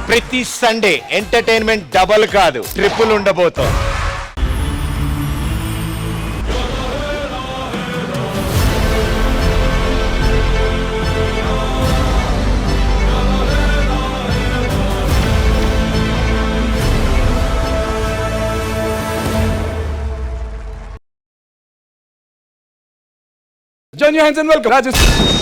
ప్రతి Sunday entertainment double కాదు triple ఉండబోతోంది. Join your hands and welcome Rajesh.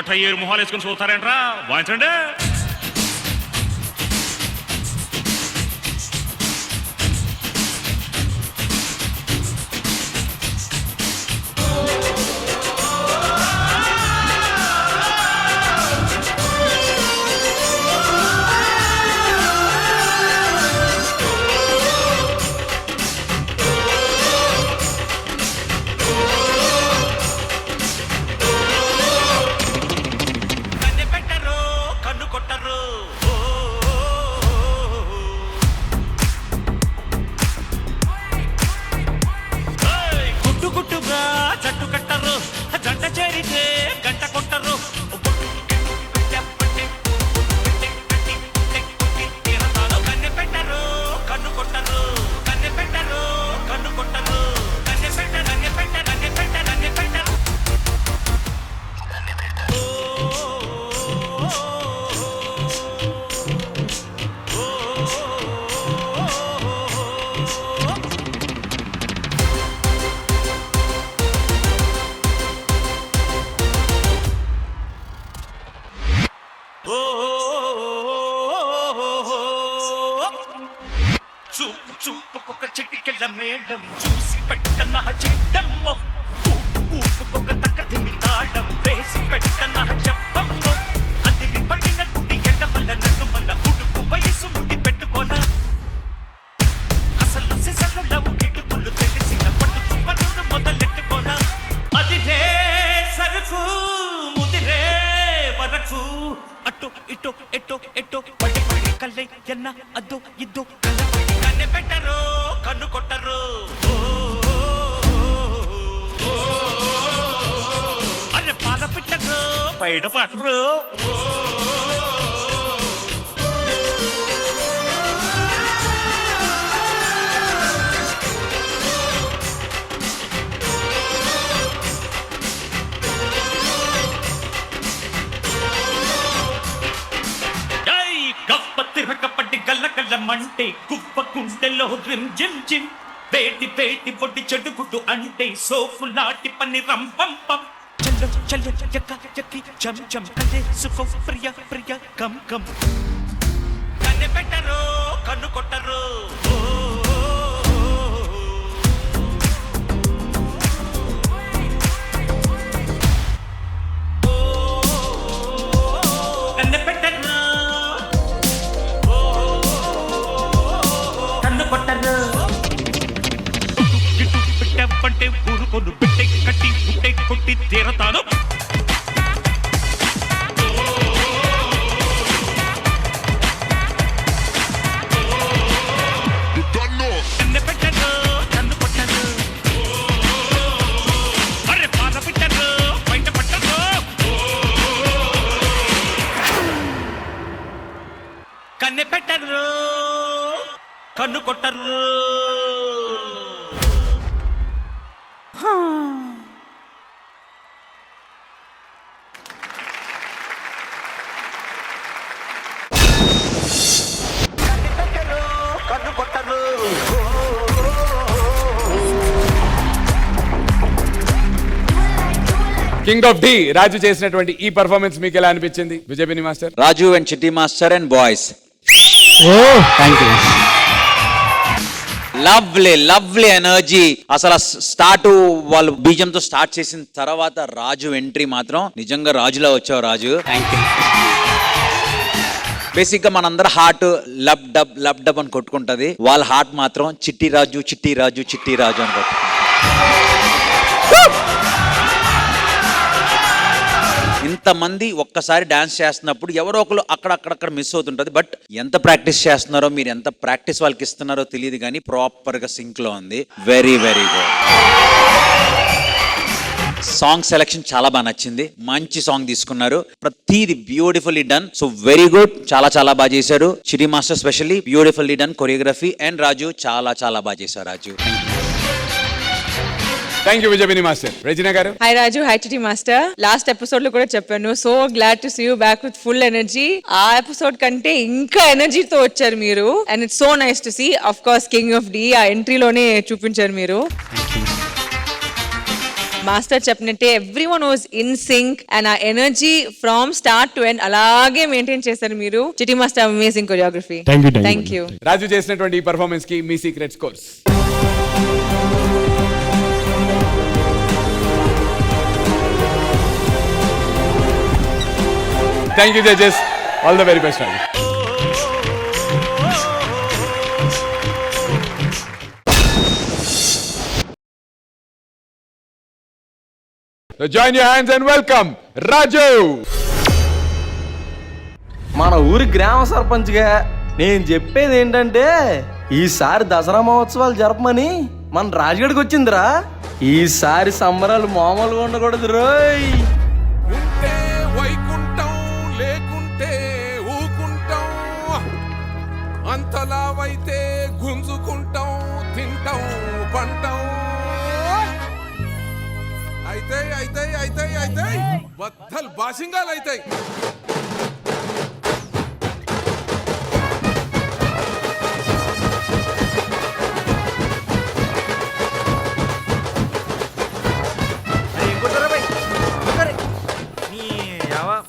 అయ్యేరు మొహాలు వేసుకొని చూస్తారేంట్రా వాయించండి. చూపుకొక చిటికెళ్ళ మేడం చూసి పెట్టన చిట్టమ్మ ఊపుకొక తక్కదిమి తాళం వేసి పెట్టన చెప్పమ్మ అది పడిన కుడి ఎడమల నడుమల ఉడుకు వయసు ముడి పెట్టుకోన అసలు సిసలు లవ్ కిటుకులు తెలిసిన పట్టు పనులు మొదలెట్టుకోన అది రే సరుకు ముదిరే వరకు అటు ఇటు ఎటో ఎటో పడి పడి కల్లై ఎన్న అద్దు ఇద్దు పెట్టరు కన్ను కొట్టరు అరే పాల పిట్టరు బయట పట్టరు తిరగపట్టి గల్ల గల్లమంటే కుప్ప కుంటెలో రిమ్ జిమ్ జిమ్ వేటి వేటి పొట్టి చెడుగుడు అంటే సోపు లాంటి పని రంపంపం చల్లో చల్లో యక్క యక్కి చం చం కలేసుకో ప్రియ ప్రియ కమ్ కమ్ కన్నె పెట్టరు కన్ను కొట్టరు కన్నె పెట్టరు పెట్టే ఊరుకొను పెట్టే కట్టి పుట్టే కొట్టి తీరతాను కన్నె పెట్టను కన్ను కొట్టను అరే పాల పెట్టను బయట పట్టను కన్నె పెట్టరు కన్ను కొట్టరు కింగ్ ఆఫ్ డి రాజు చేసినటువంటి ఈ పర్ఫార్మెన్స్ మీకు ఎలా అనిపించింది విజయపిని master? Raju and Chitti master and boys, thank you. Lovely energy. అసలు స్టార్ట్ వాళ్ళు బీజంతో స్టార్ట్ చేసిన తర్వాత రాజు ఎంట్రీ మాత్రం నిజంగా రాజులా వచ్చావు రాజు. బేసిక్ గా మనందరం హార్ట్ లబ్ డబ్ అని కొట్టుకుంటది, వాళ్ళ హార్ట్ మాత్రం చిట్టి రాజు చిట్టి రాజు చిట్టి రాజు అని కొట్టుకుంటుంది. ఇంతమంది ఒక్కసారి డాన్స్ చేస్తున్నప్పుడు ఎవరో ఒకరు అక్కడక్కడ మిస్ అవుతుంటది. బట్ ఎంత ప్రాక్టీస్ చేస్తున్నారో, మీరు ఎంత ప్రాక్టీస్ వాళ్ళకి ఇస్తున్నారో తెలియదు కానీ ప్రాపర్ గా సింక్ లో ఉంది. Very very good. Song selection చాలా బాగా నచ్చింది, మంచి సాంగ్ తీసుకున్నారు, ప్రతిది beautifully done. So very good, చాలా బాగా చేశారు. Chitti master specially beautifully done choreography. And Raju చాలా బాగా చేశారు Raju. Thank you Vijay Binni master. Regina garu. Hi Raju, hi Chitti master. Last episode లో కూడా చెప్పాను, so glad to see you back with full energy. ఆ ఎపిసోడ్ కంటే ఇంకా ఎనర్జీతో వచ్చారు మీరు. And it's so nice to see. Of course king of the ఆ ఎంట్రీలోనే చూపించారు మీరు. మాస్టర్ చెప్పినట్టే everyone was in sync and ఆ energy from start to end అలాగే మెయింటైన్ చేశారు మీరు. Chitti master amazing choreography. Thank you. Raju చేసినటువంటి ఈ పర్ఫార్మెన్స్ కి మీ secret scores. Thank you judges. All the very best Raju. So join your hands and welcome Raju. మన ఊరి గ్రామ సర్పంచ్గా నేను చెప్పేది ఏంటంటే ఈసారి దసరా మహోత్సవాలు జరపమని మన రాజుగడికి వచ్చిందిరా. ఈసారి సంబరాలు మామూలుగా ఉండకూడదు రోయ్. ఉంటే వైకుంఠం లేకుంటే ఊకుంటాం, అంతలావైతే గుంజుకుంటాం, తింటాం పంటాం. అయితే బద్దలు బాసింగాలు అయితాయి.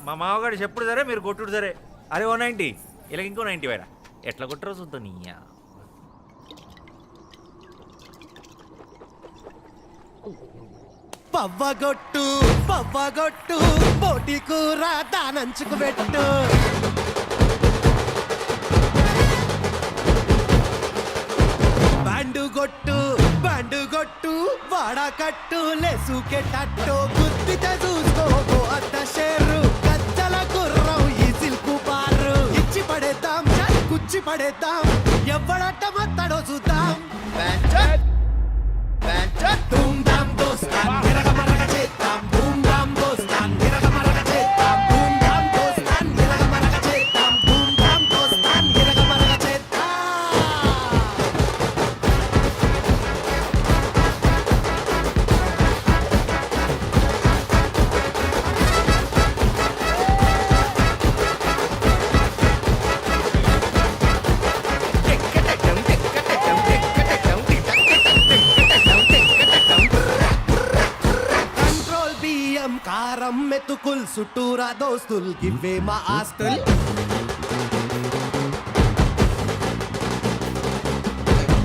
మా మామగారు చెప్పుడు సరే, మీరు కొట్టుడు సరే. అరే 190 ఇలా ఇంకో 90 వేరా ఎట్లా కొట్టరో చూద్దాం. నీ పవ్వగొట్టు పోటీ కూర దానంచుకు పెట్టు. బ్యాండుగొట్టు వాడకట్టు లేసుకెట్టట్టు గుర్తితే చూసుకో అత్త షేరు గజ్జల గుర్రం ఈ సిల్కు బారు ఇచ్చి పడేద్దాం కుచ్చి పడేద్దాం ఎవడట్ట మత్తడో చూద్దాం. ధూమ్ ధామ్ దోస్తాన్ నిరగమరగ చేద్దాం, ధూమ్ ధామ్ దోస్తాన్ నిరగమరగ చేద్దాం, ధూమ్ ధామ్ దోస్తాన్ నిరగమరగ చేద్దాం, ధూమ్ ధామ్ దోస్తాన్ నిరగమరగ చేద్దాం. కారం మెతుకుల్ చుట్టూరా దోస్తుల్ గివ్వే మా ఆస్తుల్.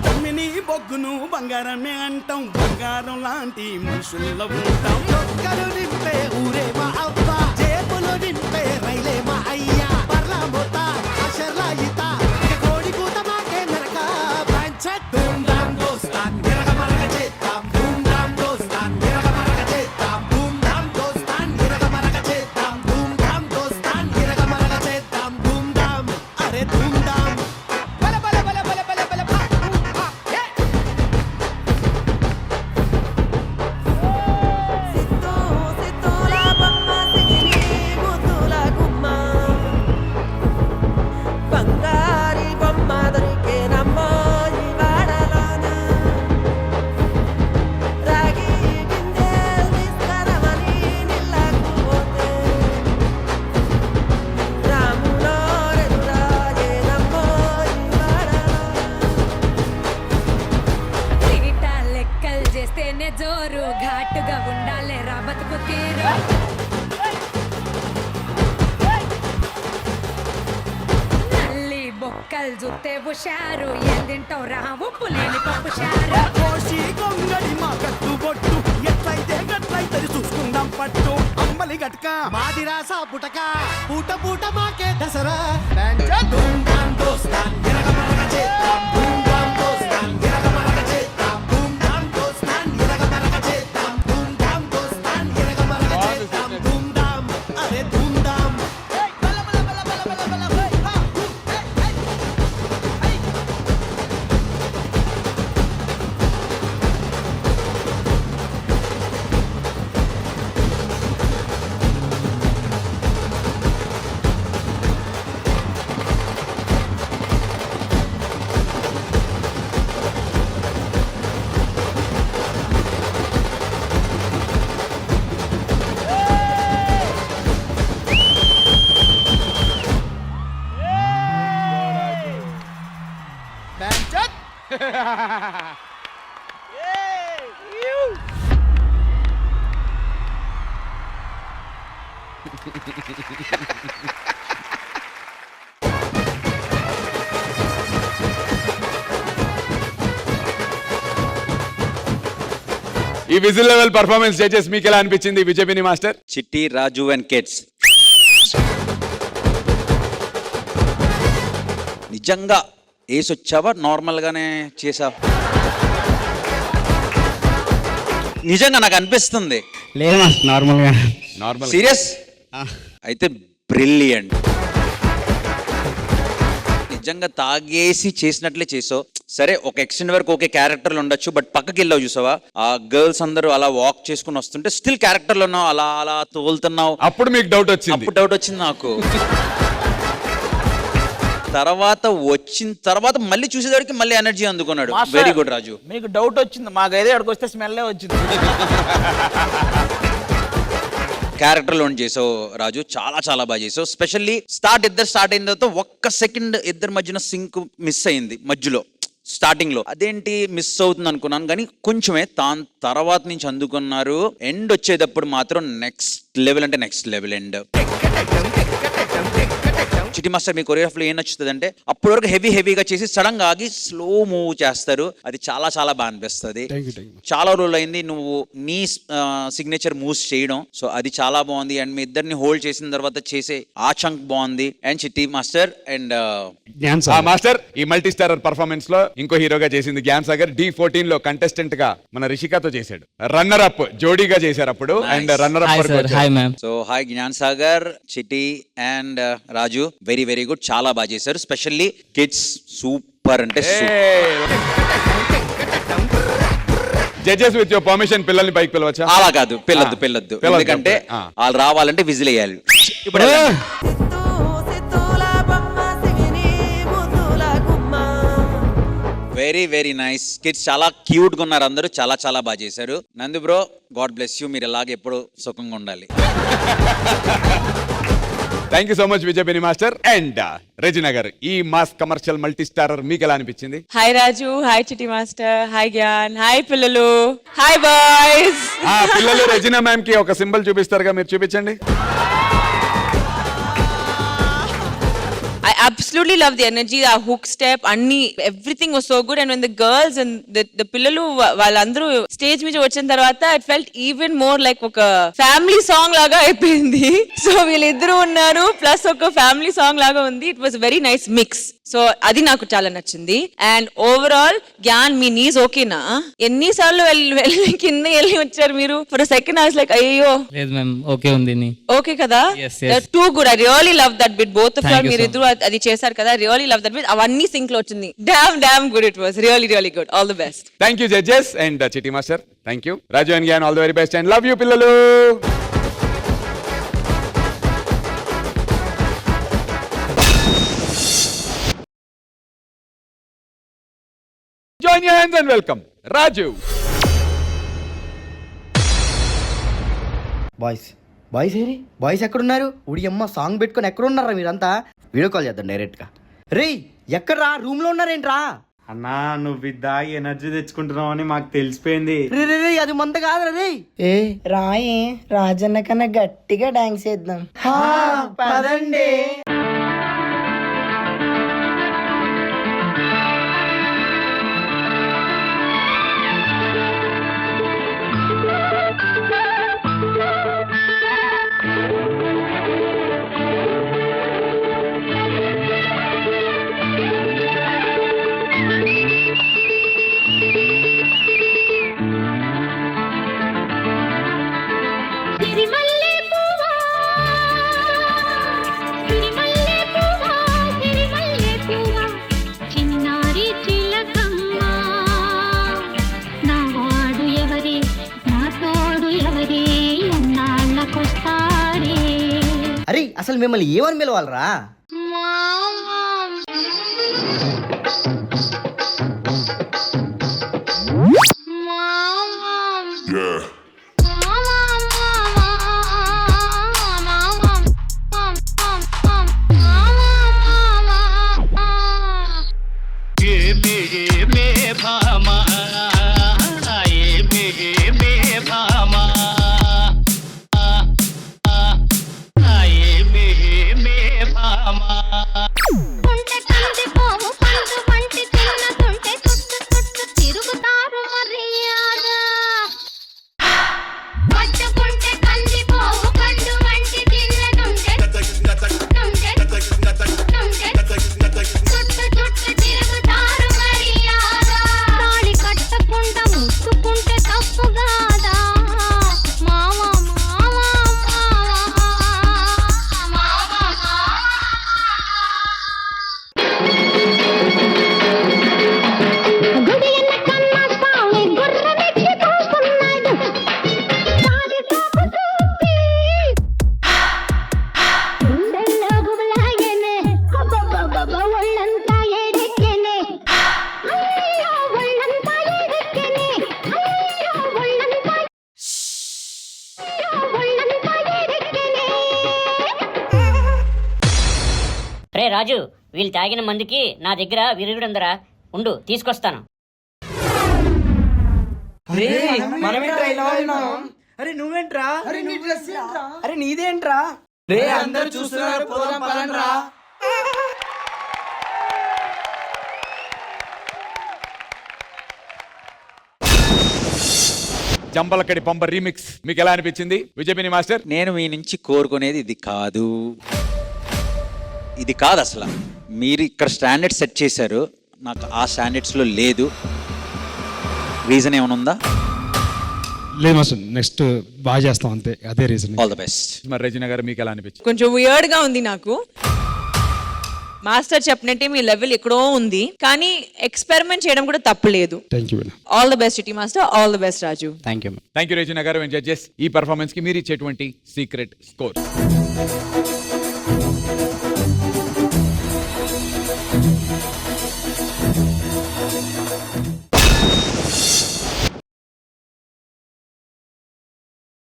తమ్మిని బొగ్గును బంగారమే అంటాం, బంగారం లాంటి మనుషుల్లో ఉంటాం. ఒక్కరు నింపే ఊరే మా అవ్వ, జేబులు నింపే రైలే మా అయ్యా. పర్లా మోత అషర్లా ఈత కోడి కూత మాకే నరక పంచత్. ధూమ్ ధామ్ దోస్తాన్ నిరగమరగ చేద్దాం, ధూమ్ ధామ్ దోస్తాన్ నిరగమరగ చేద్దాం, ధూమ్ ధామ్ దోస్తాన్ నిరగమరగ చేద్దాం, ధూమ్ ధామ్ దోస్తాన్ నిరగమరగ చేద్దాం, ధూమ్ ధామ్. అరే ధూమ్ ధామ్ బల బల బల బల బల బల బల. జోరు ఘాటుగా ఉండాలి రా బతుకు తీరు. నల్లి బొక్క కల్ జుత్తే హుషారు ఏం తింటావు రా ఉప్పు లేని పప్పు షారు కోసి గొంగడి మా కట్టు బొట్టు ఎట్లయితే గట్లయితే చూసుకుందాం పట్టు అమ్మలి గట్క మాది రాసా పుటక పూట పూట మాకే దసరా ధూమ్ ధామ్ దోస్తాన్ ఎరగమరగ చేద్దాం ధూమ్ ధామ్ దోస్తాన్ ఎరగమరగ చేద్దాం ధూమ్ ధామ్ దోస్తాన్ ఎరగమరగ చేద్దాం ధూమ్ ధామ్ దోస్తాన్ ఎరగమరగ చేద్దాం ధూమ్ ధామ్ అరే ధూమ్ ధామ్ బల బల బల బల బల బల హే హా హే హే ఈ విజిల్ లెవెల్ పర్ఫార్మెన్స్ జడ్జెస్ మీకు ఎలా అనిపించింది విజయపిని మాస్టర్? చిట్టి, రాజు అండ్ కిడ్స్ నిజంగా ఏసి వచ్చావా నార్మల్గానే చేసావా? నిజంగా నాకు అనిపిస్తుంది. లేదు నార్మల్గా. నార్మల్ సీరియస్ అయితే బ్రిలియంట్. నిజంగా తాగేసి చేసినట్లే చేసావు. సరే ఒక ఎక్స్టెండ్ వరకు ఓకే క్యారెక్టర్లు ఉండొచ్చు, బట్ పక్కకి వెళ్ళావు చూసావా, ఆ గర్ల్స్ అందరూ అలా వాక్ చేసుకుని వస్తుంటే స్టిల్ క్యారెక్టర్లో ఉన్నావు, అలా అలా తోలుతున్నావు. అప్పుడు మీకు డౌట్ వచ్చింది? అప్పుడు డౌట్ వచ్చింది నాకు. తర్వాత వచ్చిన తర్వాత మళ్ళీ చూసేదానికి మళ్ళీ ఎనర్జీ అందుకున్నాడు. వెరీ గుడ్ రాజు. మీకు డౌట్ వచ్చింది, మాకైతే అక్కడికి వస్తే స్మెల్లే వచ్చింది. క్యారెక్టర్ లోన్ చేసావు రాజు, చాలా చాలా బాగా చేసావు. స్పెషల్లీ ఇద్దరు స్టార్ట్ అయిన తర్వాత ఒక్క సెకండ్ ఇద్దరి మధ్యన సింక్ మిస్ అయింది మధ్యలో స్టార్టింగ్ లో. అదేంటి మిస్ అవుతుంది అనుకున్నాను, కానీ కొంచెమే. దాని తర్వాత నుంచి అందుకున్నారు. ఎండ్ వచ్చేటప్పుడు మాత్రం నెక్స్ట్ లెవెల్ అంటే నెక్స్ట్ లెవెల్ ఎండ్. చిట్టి మాస్టర్ మీ కొరియోగ్రఫీలో ఏం నచ్చుతుంది అంటే అప్పటి వరకు హెవీగా చేసి సడన్ గా ఆగి స్లో మూవ్ చేస్తారు. అది చాలా చాలా బాగా అనిపిస్తుంది. చాలా రోజులు అయింది నువ్వు నీ సిగ్నేచర్ మూవ్స్ చేయడం, సో అది చాలా బాగుంది. అండ్ మీ ఇద్దరిని హోల్డ్ చేసిన తర్వాత చేసే ఆ చంక్ బాగుంది. And Chitti master and master ఈ మల్టీ స్టారర్ పర్ఫార్మెన్స్ లో ఇంకో హీరోగా చేసింది జ్ఞాన్ సాగర్. D14 లో కంటెస్టెంట్ గా మన రిషికాతో చేశాడు. రన్నర్ అప్ జోడీగా చేశారు అప్పుడు. And runner up. So hi Gyan Sagar, Chitti and Raju, very very good, చాలా బాగా చేశారు. స్పెషల్లీ కిడ్స్ సూపర్ అంటే జడ్జెస్ విత్ యువర్ పర్మిషన్ పిల్లల్ని పైకి పిలవచ్చా? అలా కాదు, పిల్లద్దు. ఎందుకంటే వాళ్ళు రావాలంటే విజిల్ వేయాలి. ఇప్పుడు వెరీ వెరీ నైస్ కిడ్స్, చాలా క్యూట్ గా ఉన్నారు అందరూ, చాలా చాలా బాగా చేశారు. నందు బ్రో, గాడ్ బ్లెస్ యూ, మీరు ఇలాగే ఎప్పుడు సుఖంగా ఉండాలి. Thank you so much Vijay Binni master. And Regina garu, ఈ మాస్ కమర్షియల్ మల్టీ స్టారర్ మీకు ఎలా అనిపించింది? Hi Raju, hi Chitti master, hi Gyan, hi పిల్లలు, హాయ్ బాయ్స్. పిల్లలు రెజినా మ్యామ్ కి ఒక సింబల్ చూపిస్తారుగా, మీరు చూపించండి. I absolutely love the energy, the hook step, everything was so good. And when the girls and the పిల్లలు వాళ్ళందరూ స్టేజ్ మీద వచ్చిన తర్వాత it felt even more like ఒక ఫ్యామిలీ సాంగ్ లాగా అయిపోయింది. సో వీళ్ళిద్దరూ ఉన్నారు ప్లస్ ఒక ఫ్యామిలీ సాంగ్ లాగా ఉంది. It was very nice mix. So అది నాకు చాలా నచ్చింది. అండ్ ఓవరాల్ జ్ఞాన్, మీ నీస్ ఓకేనా? ఎన్నిసార్లు వెళ్ళి కింద వెళ్ళి వచ్చారు మీరు? For second I was like అయ్యో. లేదు మ్యామ్, ఓకే ఉంది. ఓకే కదా? Too good. I really love that bit. Both of you మీరు ఇద్దరు అది చేశారు కదా, రియల్లీ లవ్ దట్ బిట్. అవన్నీ సింక్ లో వచ్చింది. Damn good. It was really good. All the best. Thank you judges and Chitti master. Thank you Raju and Gyan. All the very best and love you పిల్లలు. Join your hands and welcome Raju. Boys eri boys ఎక్కడున్నారు? ఉడి అమ్మ song పెట్టుకొని ఎక్కడున్నారా మీరంతా? Video call చేద్దాం direct గా. రే ఎక్కడ్రా? Room లో ఉన్నారేంట్రా? అన్నా నువ్వు ఇద్దాగి ఎనర్జీ తెచ్చుకుంటున్నావు అని మాకు తెలిసిపోయింది. రే అది మంద కాదురా రే. ఏ రాయే రాజన్న కన్నా గట్టిగా డాన్స్ చేద్దాం. పదండి. అసలు మిమ్మల్ని ఏమని పిలవాలరా? రే రాజు, వీళ్ళు తాగిన మందుకి నా దగ్గర విరుగుడుందరా, ఉండు తీసుకొస్తాను. అరే నువ్వేంట్రా? అరే నీదేంట్రా? రే అందరూ చూస్తున్నారు, పోదాం పదండ్రా. జంబలకడి పంప రీమిక్స్ మీకు ఎలా అనిపించింది విజయపిని మాస్టర్? నేను మీ నుంచి కోరుకునేది ఇది కాదు, ఇది కాదు అసలు. మీరు ఇక్కడ స్టాండర్డ్ సెట్ చేశారు, నాకు ఆ స్టాండర్డ్స్లో లేదు. రీజన్ ఏమైనా ఉందా? లేదు మాస్టర్, నెక్స్ట్ బాగా చేస్తాం అంతే, అదే రీజన్. All the best. మరి రజనీ గారు మీకు ఎలా అనిపించింది? కొంచెం వియర్డ్ గా ఉంది నాకు. మాస్టర్ చెప్పినట్టే మీ లెవెల్ ఎక్కడో ఉంది, కానీ ఎక్స్పెరిమెంట్ చేయడం కూడా తప్పులేదు. Thank you. All the best Chitti master, all the best Raju. Thank you. Thank you Rajini గారు అండ్ జడ్జెస్. ఈ పర్ఫార్మెన్స్ కి మీరు ఇచ్చేటువంటి secret score.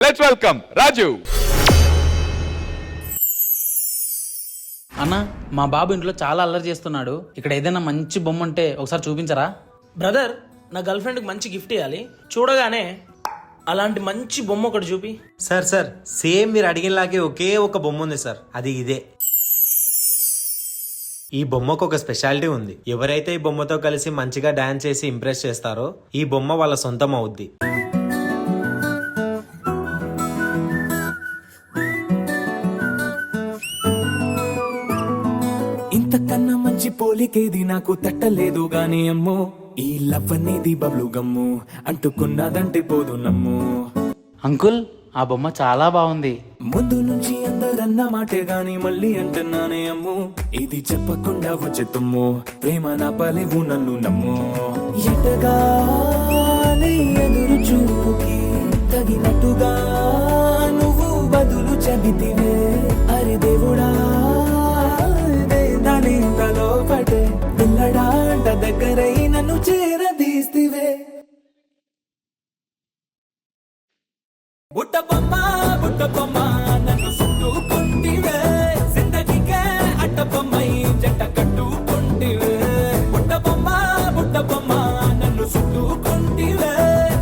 Let's welcome Raju. అన్న, మా బాబు ఇంట్లో చాలా అల్లరి చేస్తున్నాడు. ఇక్కడ ఏదైనా మంచి బొమ్మ ఉంటే ఒకసారి చూపించరా? బ్రదర్, నా గర్ల్ ఫ్రెండ్కి మంచి గిఫ్ట్ ఇవ్వాలి. చూడగానే అలాంటి మంచి బొమ్మ ఒకటి చూపి. సార్ సేమ్ మీరు అడిగినలాగే ఒకే ఒక బొమ్మ ఉంది సార్, అది ఇదే. ఈ బొమ్మకు ఒక స్పెషాలిటీ ఉంది. ఎవరైతే ఈ బొమ్మతో కలిసి మంచిగా డాన్స్ చేసి ఇంప్రెస్ చేస్తారో ఈ బొమ్మ వాళ్ళ సొంతం అవుద్ది. ఇంతకన్నా మంచి పోలికేది నాకు తట్టలేదు గానీ అమ్మో, ఈ లవ్ అనేది బబ్లు గమ్ము, అంటుకున్నదంటే పోదు నమ్ము. అంకుల్, ఆ బొమ్మ చాలా బాగుంది. ముందు నుంచి అందరన్న మాటే గాని మళ్ళీ అంటున్నానే అమ్ము, ఇది చెప్పకుండా వచ్చే తుమ్ము, ప్రేమ నా పలేవు నన్ను నమ్ము. ఎటగానే ఎదురు చూపుకి తగినట్టుగా నువ్వు బదులు చెబితివే. అరే దేవుడా, దానింతలో పడే పిల్లడాంట దగ్గరై నన్ను చేరదీస్తివే. బుట్ట బొమ్మ నన్ను చుట్టుకుంటివే, జిందగీకే అట్ట బొమ్మై జంట కట్టుకుంటివే. బుట్ట బొమ్మ నన్ను చుట్టుకుంటివే,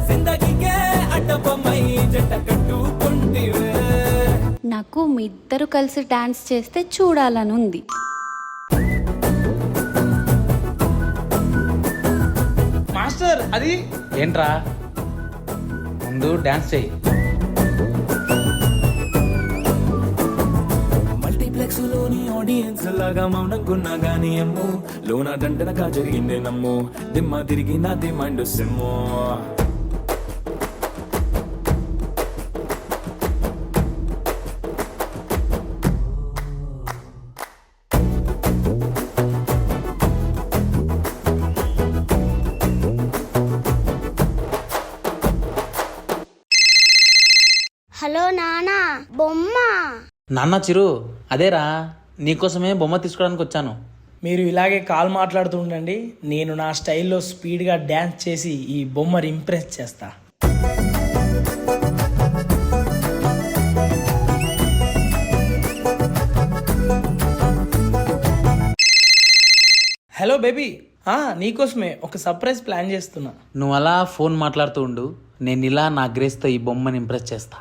జిందగీకే అట్ట బొమ్మై జంట కట్టుకుంటివే. నాకు మీ ఇద్దరు కలిసి డాన్స్ చేస్తే చూడాలని ఉంది. మాస్టర్, అది ఏంట్రా? ముందు డాన్స్ చేయి. మల్టీప్లెక్స్ లోని ఆడియన్స్ లాగా మౌనంకున్నా గానీ అమ్ము, లోన దండనగా జరిగిందే నమ్ము, దిమ్మ తిరిగి నా దిమ్మండు సిమ్ము. హలో నానా, బొమ్మ నాన్న చిరు, అదేరా నీకోసమే బొమ్మ తీసుకోవడానికి వచ్చాను. మీరు ఇలాగే కాల్ మాట్లాడుతూ ఉండండి, నేను నా స్టైల్లో స్పీడ్గా డ్యాన్స్ చేసి ఈ బొమ్మని ఇంప్రెస్ చేస్తా. హలో బేబీ, నీకోసమే ఒక సర్ప్రైజ్ ప్లాన్ చేస్తున్నా. నువ్వు అలా ఫోన్ మాట్లాడుతూ ఉండు, నేను ఇలా నా గ్రేస్తో ఈ బొమ్మని ఇంప్రెస్ చేస్తా.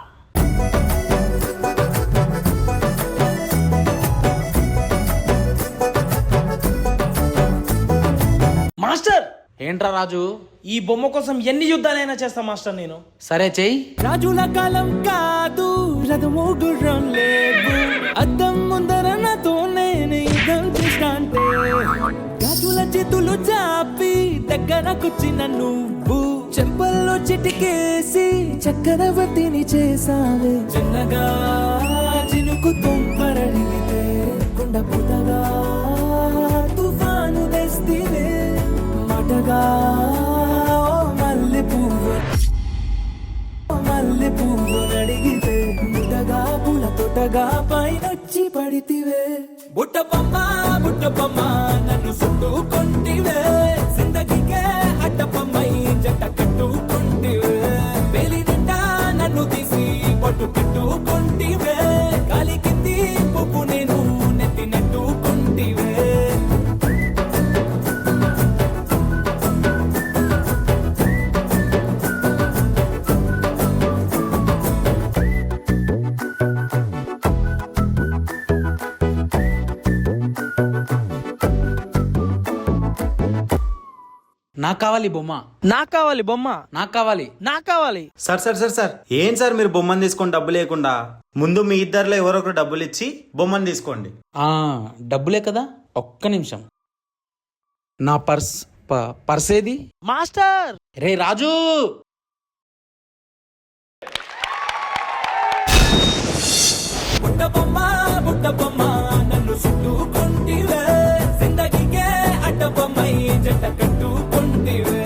మాస్టర్, ఏంట్రా రాజు? ఈ బొమ్మ కోసం ఎన్ని యుద్ధాలైనా చేస్తా మాస్టర్ నేను. సరే చెయ్యి. రాజుల కాలం కాదు, రథము గుర్రం లేవు, అద్దం ముందర నాతో నేను యుద్ధం చేస్తాంటే, రాజుల చేతులు చాపి దగ్గరకొచ్చిన నువ్వు, చెంపల్లో చిటికేసి చక్రవర్తిని చేసావే, చిన్నగా చినుకు తుంపరడిగితే కొండ పుటగా తుఫాను తెస్తివే, మాటగా మల్లె పువ్వు నడిగితే ముటగా పుల తొటగా పైనొచ్చి పడితివే, బుట్ట బొమ్మ నన్ను చుట్టుకొంటివే, జిందగీకే అడ్డపమ్మై జంట కట్టుకొంటివే, వేలి నిండా నన్ను తీసి పట్టు కట్టుకొంటివే, గాలి కింది పువ్వు నేను నెత్తి నెట్టుకొంటివే. నాకు కావాలి బొమ్మ, నాకు కావాలి బొమ్మ, నాకు కావాలి, నాకు కావాలి. సార్ ఏం సార్ మీరు బొమ్మను తీసుకొని డబ్బు లేకుండా ముందు మీ ఇద్దరిలో ఎవరొకరు డబ్బులు ఇచ్చి బొమ్మను తీసుకోండి. డబ్బులే కదా, ఒక్క నిమిషం. నా పర్స్ ఏది? మాస్టర్, రే రాజు, బుట్ట బొమ్మ నన్ను చుట్టుకొంటివే, జిందగీకే అడ్డబొమ్మై జంట కట్టుకొంటివే.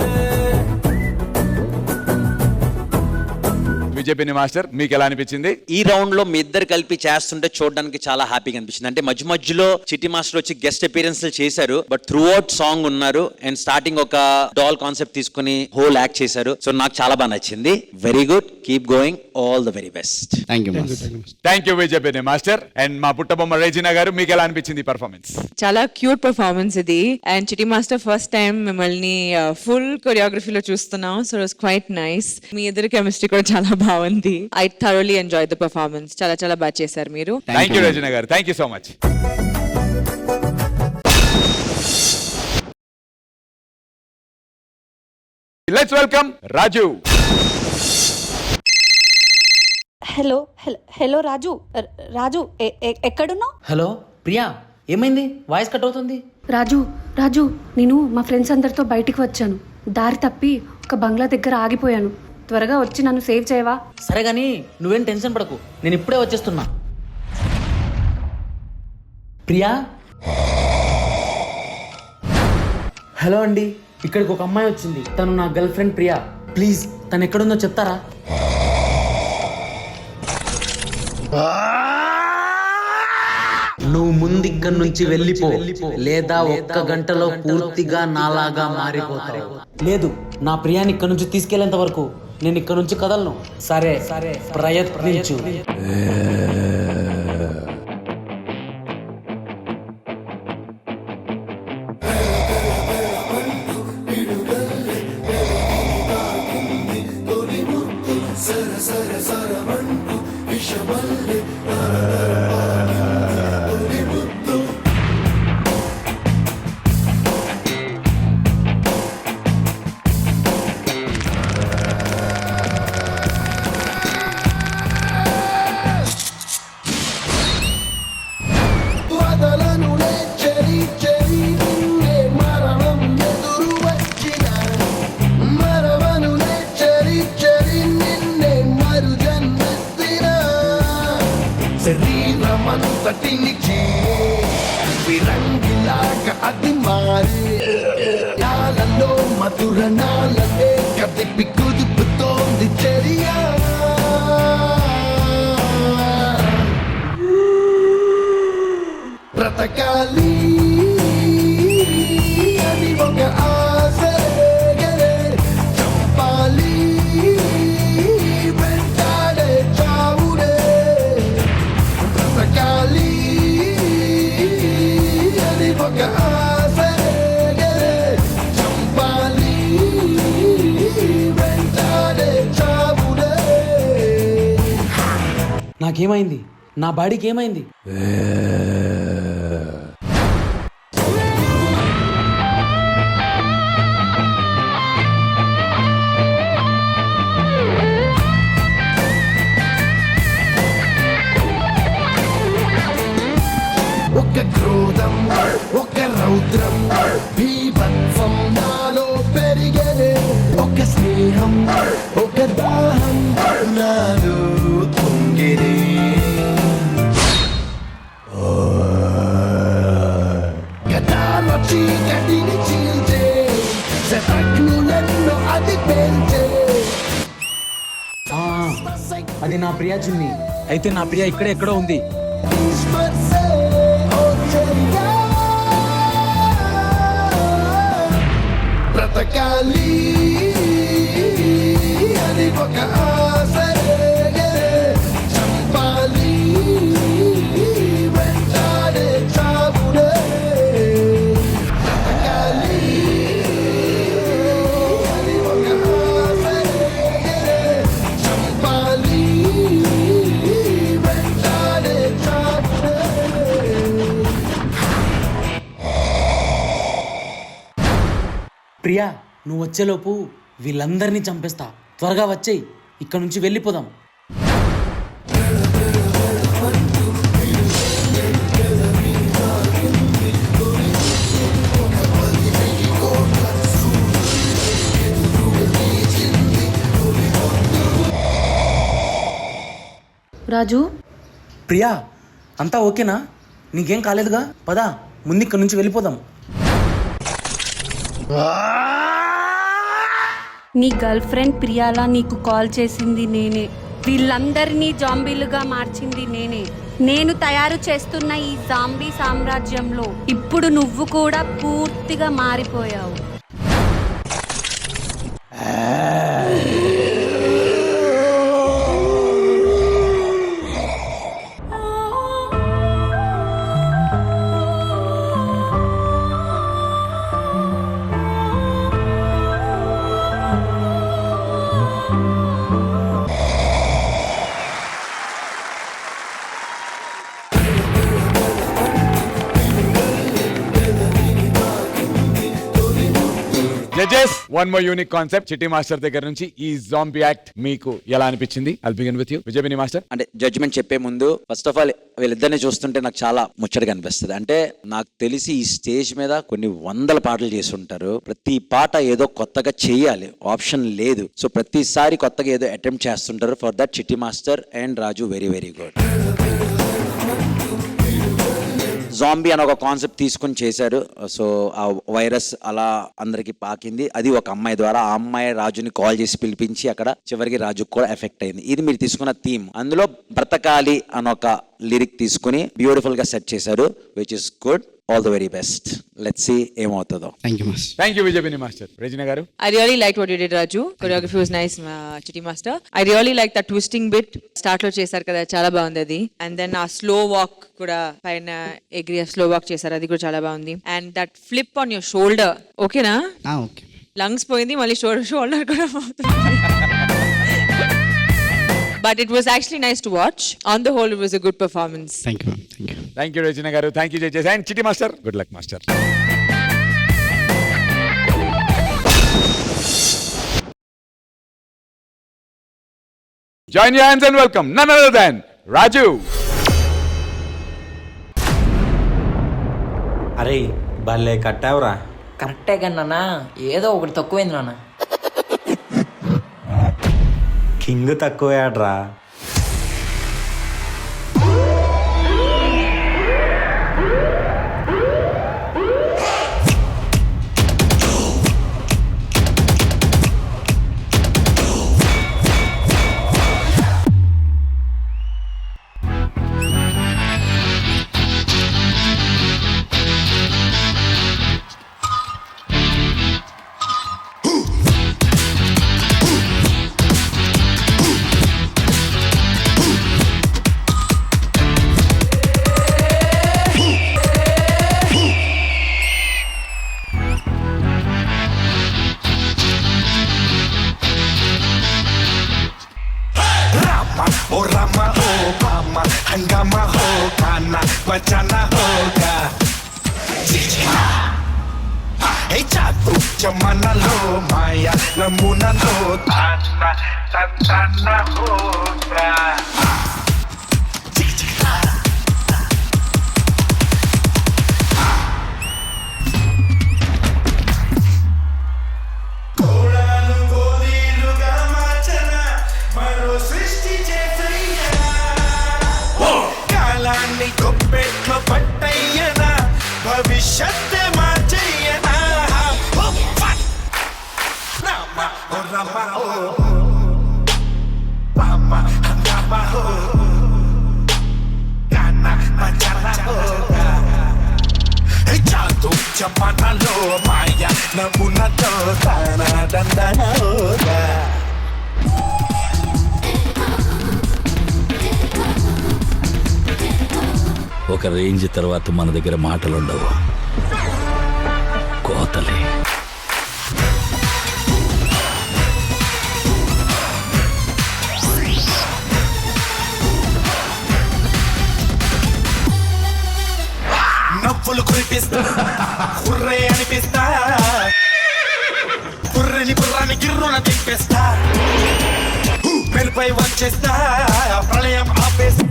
విజయపిని మాస్టర్, మీకు ఎలా అనిపించింది? ఈ రౌండ్ లో మీ ఇద్దరు కలిపి చేస్తుంటే చూడడానికి చాలా హ్యాపీగా అనిపించింది. అంటే మధ్య మధ్యలో చిట్టి మాస్టర్ వచ్చి గెస్ట్ అపీరెన్స్ చేశారు, బట్ త్రూ అవుట్ సాంగ్ ఉన్నారు అండ్ స్టార్టింగ్ ఒక డాల్ కాన్సెప్ట్ తీసుకుని హోల్ యాక్ట్ చేశారు. సో నాకు చాలా బాగా నచ్చింది. Very good, keep going, all the very best. Thank you Vijay Binni master. And మా పుట్టబొమ్మ రేజినా గారు, మీకు ఎలా అనిపించింది పర్ఫార్మెన్స్? చాలా క్యూట్ పర్ఫార్మెన్స్ ఇది. And Chitti master first time మిమ్మల్ని ఫుల్ కొరియోగ్రఫీలో చూస్తున్నాం. So it's quite nice. మీ ఇద్దరు కెమిస్ట్రీ కూడా చాలా బాగుంది. I thoroughly enjoy the performance. చాలా చాలా బాగా చేశారు మీరు. Thank you Regina garu, thank you so much. Let's welcome Raju. Hello Raju ఎక్కడున్నావు? హలో ప్రియా, ఏమైంది? వాయిస్ కట్ అవుతుంది. రాజు నేను మా ఫ్రెండ్స్ అందరితో బయటికి వచ్చాను. దారి తప్పి ఒక బంగ్లా దగ్గర ఆగిపోయాను. త్వరగా వచ్చి నన్ను సేవ్ చేయవా? సరే గానీ నువ్వేం టెన్షన్ పడకు, నేను ఇప్పుడే వచ్చేస్తున్నా. ప్రియా, హలో అండి, ఇక్కడికి ఒక అమ్మాయి వచ్చింది. తను నా గర్ల్ ఫ్రెండ్ ప్రియా. ప్లీజ్ తను ఎక్కడుందో చెప్తారా? నువ్వు ముందు ఇక్కడి నుంచి వెళ్ళిపో, లేదా ఒక్క గంటలో పూర్తిగా నాలాగా మారిపోతావు. లేదు, నా ప్రియాని ఇక్కడ నుంచి తీసుకెళ్లేంత వరకు నేను ఇక్కడ నుంచి కదలను. సరే ప్రయత్నించు. మధురనాలే కదిపి కుదుపుతోంది చర్య. నాకేమైంది? నా బాడీకి ఏమైంది? ఒక క్రోధం, ఒక రౌద్రం, బీభత్సం నాలో పెరిగనే. ఒక స్నేహం, ఒక దాహం నాలో పొంగినే. గతాల చీకటిని చీల్చే శతఘ్నులెన్నో అది పేల్చే. అది నా ప్రియా చున్ని. అయితే నా ప్రియా ఇక్కడే ఎక్కడో ఉంది. ఈశ్వర్ సే ఓ చెలియా, బ్రతకాలి అని ఒక ఆశరే. చంపాలి వెంటాడే చావునే. బ్రతకాలి అని ఒక ఆశరే. చంపాలి వెంటాడే చావునే. ప్రియా, నువ్వు వచ్చేలోపు వీళ్ళందరినీ చంపేస్తా. త్వరగా వచ్చేయి, ఇక్కడ నుంచి వెళ్ళిపోదాం. రాజు, ప్రియా, అంతా ఓకేనా? నీకేం కాలేదుగా? పదా, ముందు ఇక్కడ నుంచి వెళ్ళిపోదాం. నీ గర్ల్ ఫ్రెండ్ ప్రియాలా నీకు కాల్ చేసింది నేనే. వీళ్ళందరినీ జాంబీలుగా మార్చింది నేనే. నేను తయారు చేస్తున్న ఈ జాంబీ సామ్రాజ్యంలో ఇప్పుడు నువ్వు కూడా పూర్తిగా మారిపోయావు. Judges, one more unique concept Chitti master దగ్గర నుంచి. ఈ జాంబీ యాక్ట్ మీకు ఎలా అనిపించింది? I'll begin with you, Vijay Binni master. అంటే జడ్జిమెంట్ చెప్పే ముందు ఫస్ట్ ఆఫ్ ఆల్ వీళ్ళిద్దరిని చూస్తుంటే నాకు చాలా ముచ్చటగా అనిపిస్తుంది. అంటే నాకు తెలిసి ఈ స్టేజ్ మీద కొన్ని వందల పాటలు చేసి ఉంటారు. ప్రతి పాట ఏదో కొత్తగా చేయాలి, ఆప్షన్ లేదు. సో ప్రతిసారి కొత్తగా ఏదో అటెంప్ట్ చేస్తుంటారు. ఫర్ దట్ చిట్టి master and Raju very very good. Zombie అని ఒక కాన్సెప్ట్ తీసుకుని చేశారు. సో ఆ వైరస్ అలా అందరికి పాకింది. అది ఒక అమ్మాయి ద్వారా. ఆ అమ్మాయి రాజుని కాల్ చేసి పిలిపించి అక్కడ చివరికి రాజుకు కూడా ఎఫెక్ట్ అయింది. ఇది మీరు తీసుకున్న థీమ్. అందులో బ్రతకాలి అని ఒక లిరిక్ తీసుకుని బ్యూటిఫుల్ గా సెట్ చేశారు, which is good. All the very best. Let's see ఏమవుతుందో. Thank you Vijay Binni master. Regina garu, I really liked what you did, Raju. Choreography was nice, Chitti Master. I really liked that twisting bit. Start lo చేశారు కదా, చాలా బాగుంది అది. And then ఆ slow walk కూడా పైన ఎగిరి స్లో వాక్ చేశారు, అది కూడా చాలా బాగుంది. And that flip on your shoulder, ఓకేనా? ఓకే. లంగ్స్ పోయింది, మళ్ళీ షోల్డర్ కూడా పోతుంది. But it was actually nice to watch. On the whole, it was a good performance. Thank you Regina garu. Thank you judges. And Chitti master, good luck master. Join your hands and welcome none other than Raju. అరే భలే కట్టావురా. కరెక్టే కన్నా, ఏదో ఒకటి తక్కువైంది నాన్న. King తక్కువయాడ్రా. Rama, oh Rama, oh Rama. Drama హంగామా హోగా నా బచానా హోగా ఏ చాతు జమానాలో మాయా నమూనాలో తానా తంతానా హోగా కొప్పెట్లో పట్టయ్యనా భవిష్యత్తు మార్చయ్యనా రామ ఓ రామ ఓ రామ రామ ఓ గాన బజారా ఓ జాదు జమానాలో మాయా నమూనాతో తానా దందనా ఓగా ఒక రేంజ్ తర్వాత మన దగ్గర మాటలుండవు, కోతలే. నవ్వులు కురిపిస్తా కుర్రే అనిపిస్తా కుర్రని కుర్రాన్ని గిర్రున తిప్పేస్తా మెరుపై వచ్చేస్తా ప్రళయం ఆపేస్తా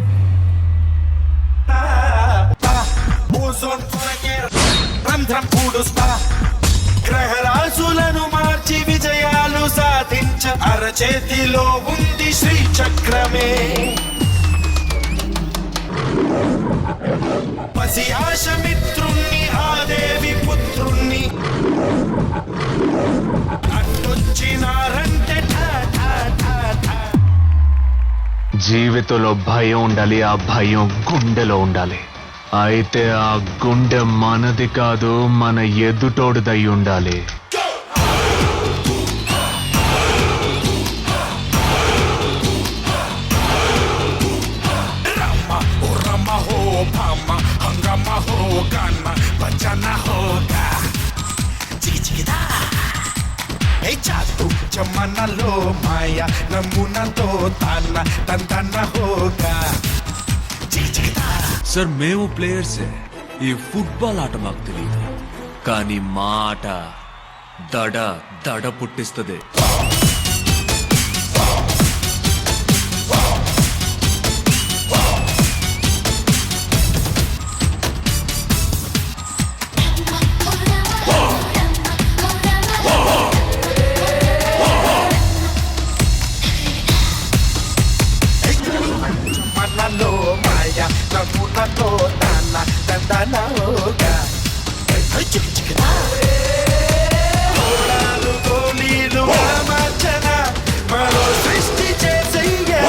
రంధ్రం పూడుస్తా గ్రహరాశులను మార్చి విజయాలు సాధించ అరచేతిలో ఉంది శ్రీచక్రమే పసి ఆశ మిత్రుణ్ణి ఆ దేవి పుత్రుణ్ణి అట్టొచ్చినారంటే జీవితంలో భయం ఉండాలి, ఆ భయం గుండెలో ఉండాలి. అయితే ఆ గుండె మనది కాదు, మన ఎదుటోడిదై ఉండాలి. రామ ఓ రామ హో భామ హంగామా హో గాన బచానా హోగా చికిచికిదా ఏ చాతు జమానాలో మాయా నమూనాతో తానా తంతనా హోగా సార్ మేము ప్లేయర్సే, ఈ ఫుట్బాల్ ఆట మాకు తెలియదు, కానీ మా ఆట దడ దడ పుట్టిస్తుంది. జమానాలో మాయా నమూనాతో తానా తంతనా హోగా చికిచికిదా గోళీలు మార్చన మరో సృష్టి చేసయ్యా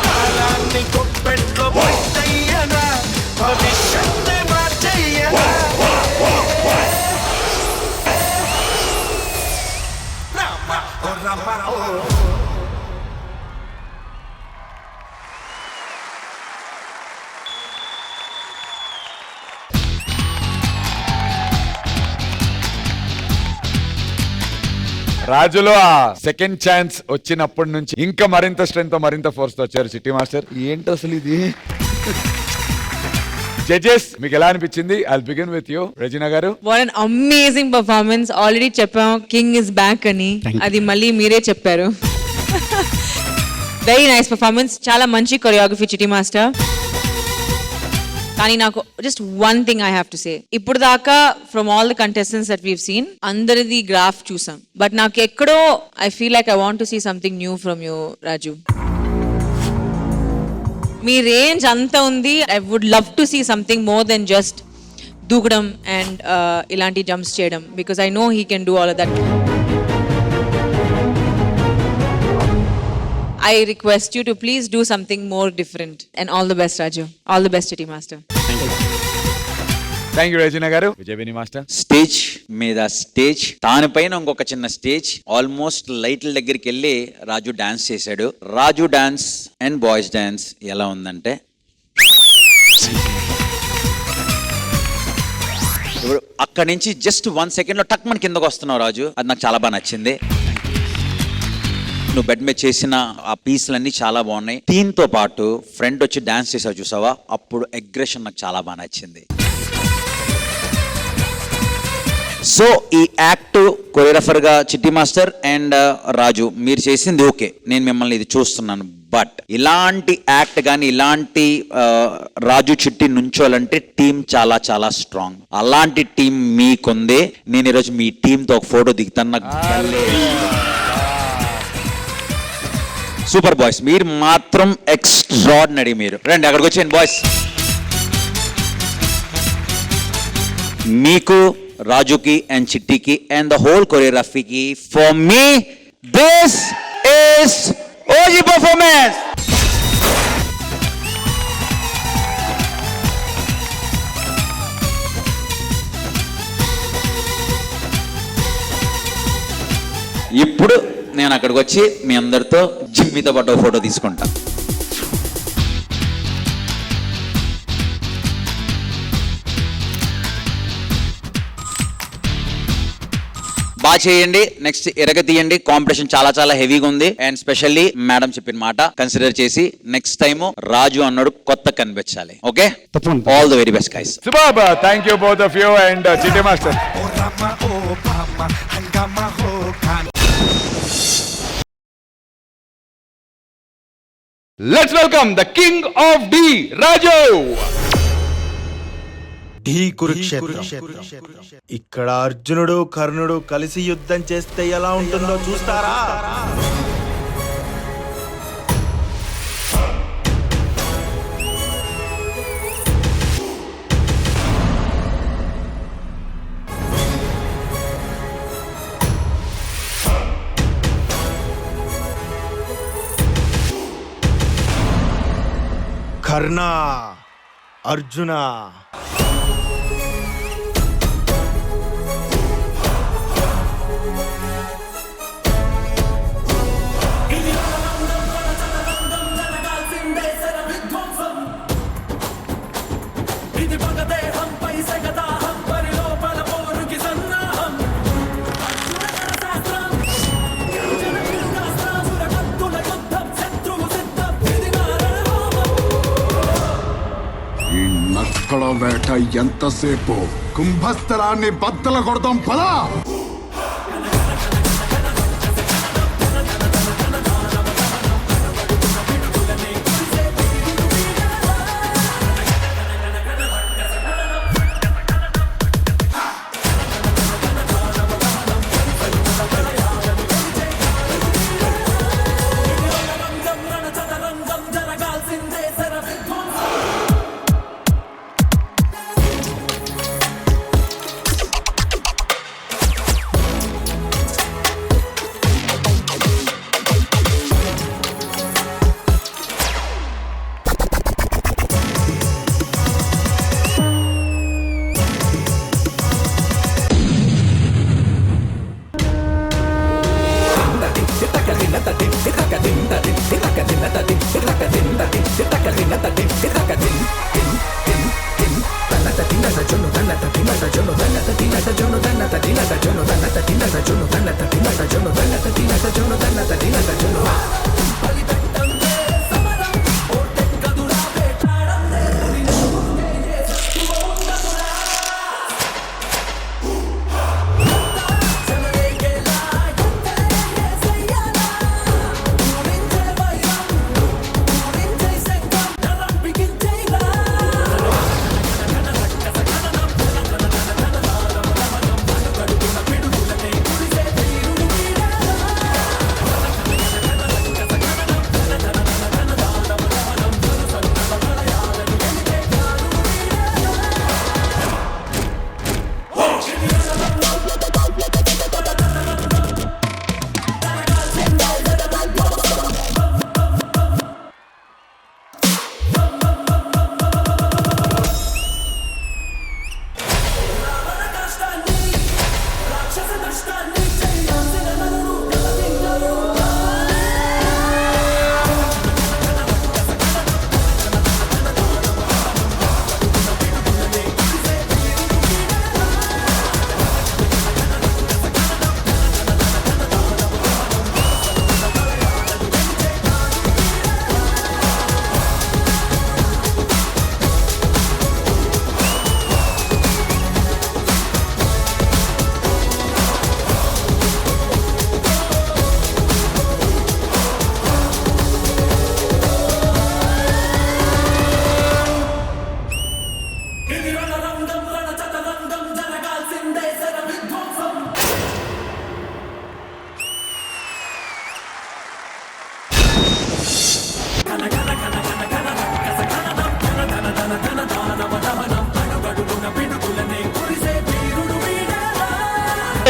కాలాన్ని కొప్పెట్లో పట్టయ్యనా భవిష్యత్తు మార్చయ్యనా రామ ఓ రామ ఓ రాజులో ఆ సెకండ్ ఛాన్స్ వచ్చినప్పటి నుంచి ఇంకా మరింత స్ట్రెంత్ తో మరింత ఫోర్స్ తో వచ్చారు చిట్టి మాస్టర్. ఏంటి అసలు ఇది? జడ్జెస్ మీకు ఎలా అనిపించింది? I will begin with you Regina గారు. What an amazing performance. Already చెప్పాం కింగ్ ఇస్ బ్యాక్ అని, అది మళ్ళీ మీరే చెప్పారు. వెరీ నైస్ పర్ఫార్మెన్స్, చాలా మంచి కొరియోగ్రఫీ చిట్టి మాస్టర్. కానీ నాకు just one thing I have to say, ఇప్పుడు దాకా from all the contestants that we've seen అందరిది గ్రాఫ్ చూసాం, బట్ నాకు ఎక్కడో I feel like I want to see something new from you Raju. మీ రేంజ్ అంత ఉంది. I would love to see something more then just దూకడం అండ్ ఇలాంటి jumps చేయడం, because I know he can do all of that. I request you to please do something more different, and all the best Raju, all the best Chitti Master. Thank you Regina గారు. Vijayaveni master. Stage మీద stage, దాని పైన ఇంకొక చిన్న stage, almost లైట్ల దగ్గరికి వెళ్ళి రాజు dance చేశాడు. రాజు డాన్స్ అండ్ బాయ్స్ డాన్స్ ఎలా ఉందంటే, ఇప్పుడు అక్కడి నుంచి జస్ట్ 1 సెకండ్ లో టక్ మన కిందకు వస్తున్నావు రాజు, అది నాకు చాలా బాగా నచ్చింది. నువ్వు బెడ్ మీద చేసిన ఆ పీస్లన్నీ చాలా బాగున్నాయి. థీమ్ తో పాటు ఫ్రెండ్ వచ్చి డాన్స్ చేసావు చూసావా, అప్పుడు అగ్రెషన్ నాకు చాలా బాగా నచ్చింది. సో ఈ యాక్ట్ కొరియోగ్రాఫర్ గా చిట్టి మాస్టర్ అండ్ రాజు మీరు చేసింది ఓకే, నేను మిమ్మల్ని ఇది చూస్తున్నాను. బట్ ఇలాంటి యాక్ట్ కానీ ఇలాంటి రాజు చిట్టి నుంచోలంటే టీం చాలా చాలా స్ట్రాంగ్. అలాంటి టీం మీకుంది. నేను ఈరోజు మీ టీంతో ఒక ఫోటో దిగుతాను. సూపర్ బాయ్స్, మీరు మాత్రం ఎక్స్ట్రాడినరీ. మీరు రండి అక్కడికి వచ్చేయండి బాయ్స్. మీకు రాజుకి అండ్ చిట్టికి అండ్ ద హోల్ కొరియోగ్రఫీకి for me this is OG performance. ఇప్పుడు నేను అక్కడికి వచ్చి మీ అందరితో జిమ్మితో పాటు ఫోటో తీసుకుంటా. బాగా చేయండి. నెక్స్ట్ ఎరగ తీయండి. కాంపిటీషన్ చాలా చాలా హెవీగా ఉంది. అండ్ స్పెషల్లీ మేడం చెప్పిన మాట కన్సిడర్ చేసి నెక్స్ట్ టైం రాజు అన్నాడు కొత్త కనిపించాలి. Okay, all the very best guys. Super, thank you both of you and Chitti master. Let's welcome the king of Dhee Raju. Dhee Kurukshetram. ఇక్కడ అర్జునుడు కర్ణుడు కలిసి యుద్ధం చేస్తే ఎలా ఉంటుందో చూస్తారా? కర్ణ, అర్జున, నక్కల వేట ఎంతసేపు? కుంభస్థలాన్ని బద్దల కొడదాం పదా.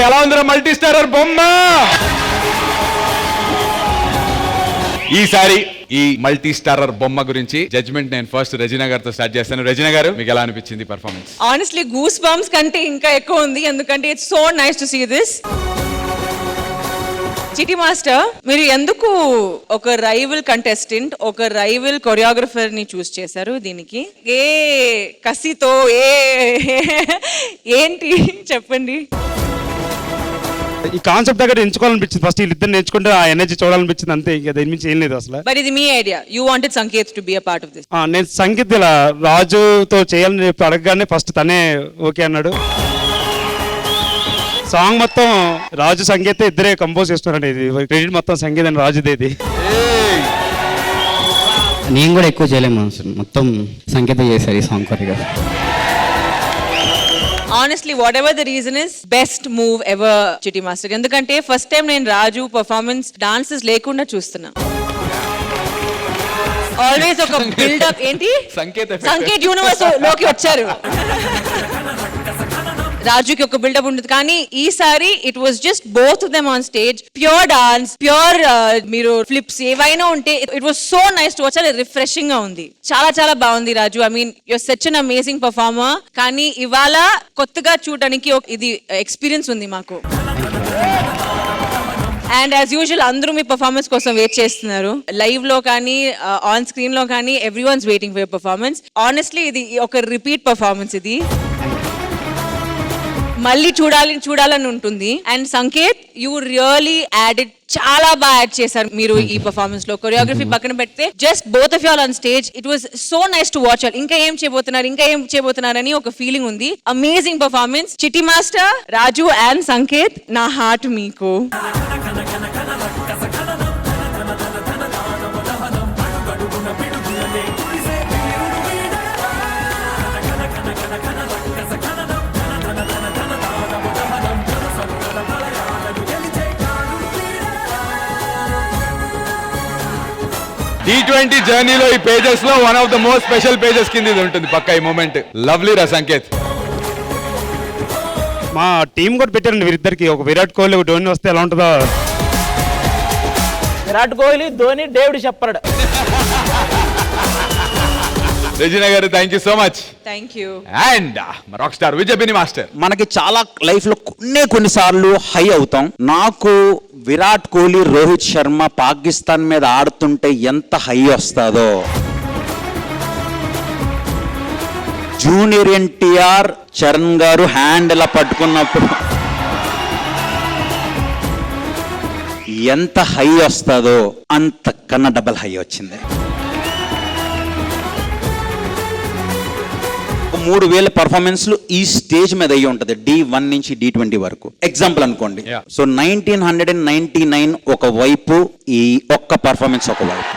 ఎలా ఉందిరా మల్టీ స్టారర్ బొమ్మ? ఈసారి ఈ మల్టీ స్టారర్ బొమ్మ గురించి జడ్జ్మెంట్ నేను ఫస్ట్ రెజినా గారితో స్టార్ట్ చేస్తాను. రెజినా గారు, మీకు ఎలా అనిపించింది పర్ఫార్మెన్స్? ఆనెస్ట్లీ గూస్ బంప్స్ కంటే ఇంకా ఎక్కువ ఉంది, ఎందుకంటే it's so nice to see this. Chitti master, మీరు ఎందుకు ఒక రైవల్ కంటెస్టెంట్, ఒక రైవల్ కొరియోగ్రఫర్ ని చూస్ చేశారు దీనికి? ఏ కసితో ఏంటి చెప్పండి. ఈ కాన్సెప్ట్ దగ్గర ఎంచుకోవాలనిపించింది. ఫస్ట్ వీళ్ళిద్దరు నేర్చుకుంటే ఆ ఎనర్జీ చూడాలనిపించింది, అంతే. ఇంకా దీని నుంచి ఏం లేదు అసలు. బట్ ఇది మీ idea, you wanted Sanket to be a part of this. నేను సంగీత్ ఇలా రాజుతో చేయాలని చెప్పి అడగగానే ఫస్ట్ తనే ఓకే అన్నాడు. సాంగ్ మొత్తం రాజు సంగీత ఇద్దరే కంపోజ్ చేస్తున్నారండి. ఇది క్రెడిట్ మొత్తం సంగీతం రాజుదేది. నేను కూడా ఎక్కువ చేయలేము, మొత్తం సంగీత చేశారు ఈ song choreography. Honestly, whatever the reason is, best move ever, Chitti Master. ఎందుకంటే ఫస్ట్ టైం నేను రాజు పర్ఫార్మెన్స్ డాన్సెస్ లేకుండా చూస్తున్నా. ఆల్వేస్ ఒక బిల్డప్ ఏంటి సంకేత్ యూనివర్స్ లోకి వచ్చారు. రాజుకి ఒక బిల్డప్ ఉంటుంది, కానీ ఈసారి it was just both of them on stage. Pure dance, pure మీరు ఫ్లిప్స్ ఏవైనా ఉంటే it was so nice to watch. చాలా రిఫ్రెషింగ్ గా ఉంది, చాలా చాలా బాగుంది Raju. I mean you're such an amazing performer. కానీ ఇవాళ కొత్తగా చూడడానికి ఇది ఎక్స్పీరియన్స్ ఉంది మాకు. అండ్ యాజ్ యూజువల్ అందరూ మీ పర్ఫార్మెన్స్ కోసం వెయిట్ చేస్తున్నారు, లైవ్ లో కానీ ఆన్ స్క్రీన్ లో కానీ. Everyone's waiting for your performance. Honestly ఇది ఒక రిపీట్ పర్ఫార్మెన్స్, ఇది మళ్ళీ చూడాలని ఉంటుంది. And Sanket, you really added, చాలా బాగా యాడ్ చేశారు మీరు ఈ పర్ఫార్మెన్స్ లో. కొరియోగ్రఫీ పక్కన పెడితే just both of you all on stage, it was so nice to watch. ఇంకా ఏం చేయబోతున్నారు అని ఒక ఫీలింగ్ ఉంది. Amazing performance. చిట్టి మాస్టర్, రాజు అండ్ సంకేత్, నా హార్ట్ మీకు. T20 జర్నీలో ఈ పేజెస్ లో one of the most special pages కింద ఇది ఉంటుంది పక్కా ఈ మూమెంట్. లవ్లీ రా సంకేత్. మా టీం కూడా పెట్టారండి వీరిద్దరికి. ఒక విరాట్ కోహ్లీ, ఒక ధోని వస్తే ఎలా ఉంటుందో. విరాట్ కోహ్లీ, ధోని, డేవిడ్ చెప్పాడు. Regina garu, thank you so much. Thank you. And rock star Vijay master. మనకి చాలా లైఫ్ లో కొన్నిసార్లు హై అవుతాం. నాకు విరాట్ కోహ్లీ, రోహిత్ శర్మ పాకిస్తాన్ మీద ఆడుతుంటే ఎంత హై వస్తుందో, జూనియర్ ఎన్టీఆర్ చరణ్ గారు హ్యాండ్ ఇలా పట్టుకున్నప్పుడు ఎంత హై వస్తుందో అంతకన్నా డబల్ హై వచ్చింది. 3000 పర్ఫార్మెన్స్లు ఈ స్టేజ్ మీద అయ్యి ఉంటుంది, D1 నుంచి D20 వరకు. ఎగ్జాంపుల్ అనుకోండి, సో 1999 ఒక వైపు, ఈ ఒక్క పర్ఫార్మెన్స్ ఒక వైపు.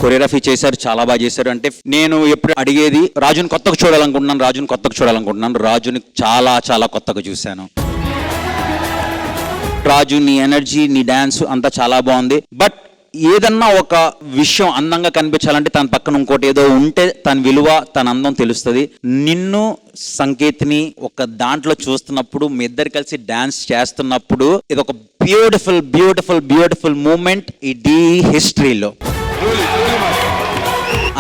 కొరియోగ్రఫీ చేశారు, చాలా బాగా చేశారు. అంటే నేను ఎప్పుడు అడిగేది, రాజుని కొత్తగా చూడాలనుకుంటున్నాను. రాజుని చాలా చాలా కొత్తగా చూశాను. రాజు, నీ ఎనర్జీ, నీ డాన్స్ అంతా చాలా బాగుంది. బట్ ఏదన్నా ఒక విషయం అందంగా కనిపించాలంటే తన పక్కన ఇంకోటి ఏదో ఉంటే తన విలువ, తన అందం తెలుస్తుంది. నిన్ను సంకేత్ని ఒక దాంట్లో చూస్తున్నప్పుడు, మీ ఇద్దరు కలిసి డాన్స్ చేస్తున్నప్పుడు, ఇది ఒక బ్యూటిఫుల్ బ్యూటిఫుల్ బ్యూటిఫుల్ మూమెంట్ ఈ డీ హిస్టరీలో.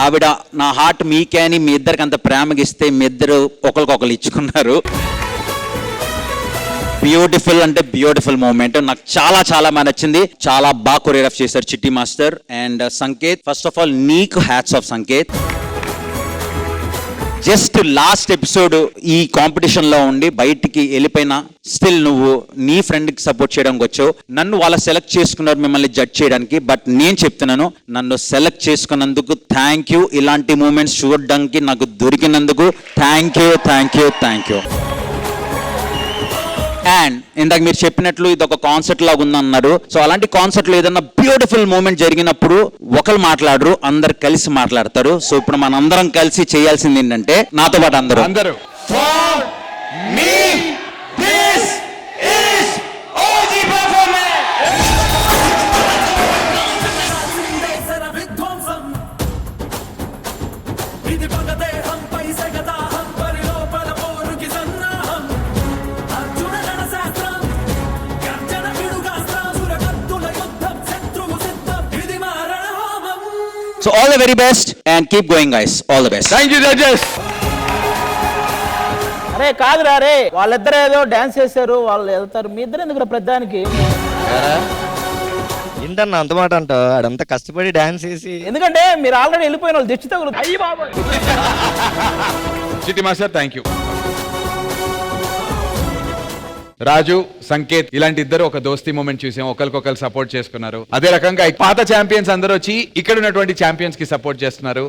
ఆవిడ నా హార్ట్ మీకే అని మీ ఇద్దరికి అంత ప్రేమగా ఇస్తే మీ ఇద్దరు ఒకరికొకరు ఇచ్చుకున్నారు. బ్యూటిఫుల్ అంటే బ్యూటిఫుల్ మూమెంట్. నాకు చాలా చాలా బాగా నచ్చింది. చాలా బాగా కొరియోగ్రాఫ్ చేశారు Chitti master and Sanket. First of all నీకు hats off Sanket. Just last episode ఈ కాంపిటీషన్ లో ఉండి బయటికి వెళ్ళిపోయినా స్టిల్ నువ్వు నీ ఫ్రెండ్ కి సపోర్ట్ చేయడానికి వచ్చావు. నన్ను వాళ్ళ సెలెక్ట్ చేసుకున్నారు మిమ్మల్ని జడ్జ్ చేయడానికి. బట్ నేను చెప్తున్నాను, నన్ను సెలెక్ట్ చేసుకున్నందుకు థ్యాంక్ యూ. ఇలాంటి మూమెంట్స్ చూడడానికి నాకు దొరికినందుకు thank you, thank you, thank you. And ఇందాక మీరు చెప్పినట్లు ఇది ఒక కాన్సర్ట్ లాగా ఉందన్నారు. సో అలాంటి కాన్సర్ట్ లో ఏదన్నా బ్యూటిఫుల్ మూమెంట్ జరిగినప్పుడు ఒకరు మాట్లాడరు, అందరు కలిసి మాట్లాడతారు. సో ఇప్పుడు మన అందరం కలిసి చేయాల్సింది ఏంటంటే, నాతో పాటు అందరూ so all the very best and keep going guys, all the best. Thank you judges. అరే కాదురా రే, వాళ్ళిద్దరు ఏదో డాన్స్ చేశారు, వాళ్ళు వెళ్తారు, మీ ఇద్దరు ఎందుకు ప్రధానికి? ఏంటన్నా అంత మాట అంటావు? ఆడంతా కష్టపడి డాన్స్ చేసి. ఎందుకంటే మీరు ఆల్రెడీ వెళ్ళిపోయిన వాళ్ళు దిష్టి తగులు. అయ్యి బాబు. చిట్టి మాస్టర్ థ్యాంక్ యూ. రాజు, సంకేత్ ఇలాంటి ఇద్దరు ఒక దోస్తీ మూమెంట్ చూసాం, ఒకరికొకరు సపోర్ట్ చేసుకున్నారు. అదే రకంగా పాత ఛాంపియన్స్ అందరూ వచ్చి ఇక్కడ ఉన్నటువంటి ఛాంపియన్స్ కి సపోర్ట్ చేస్తున్నారు.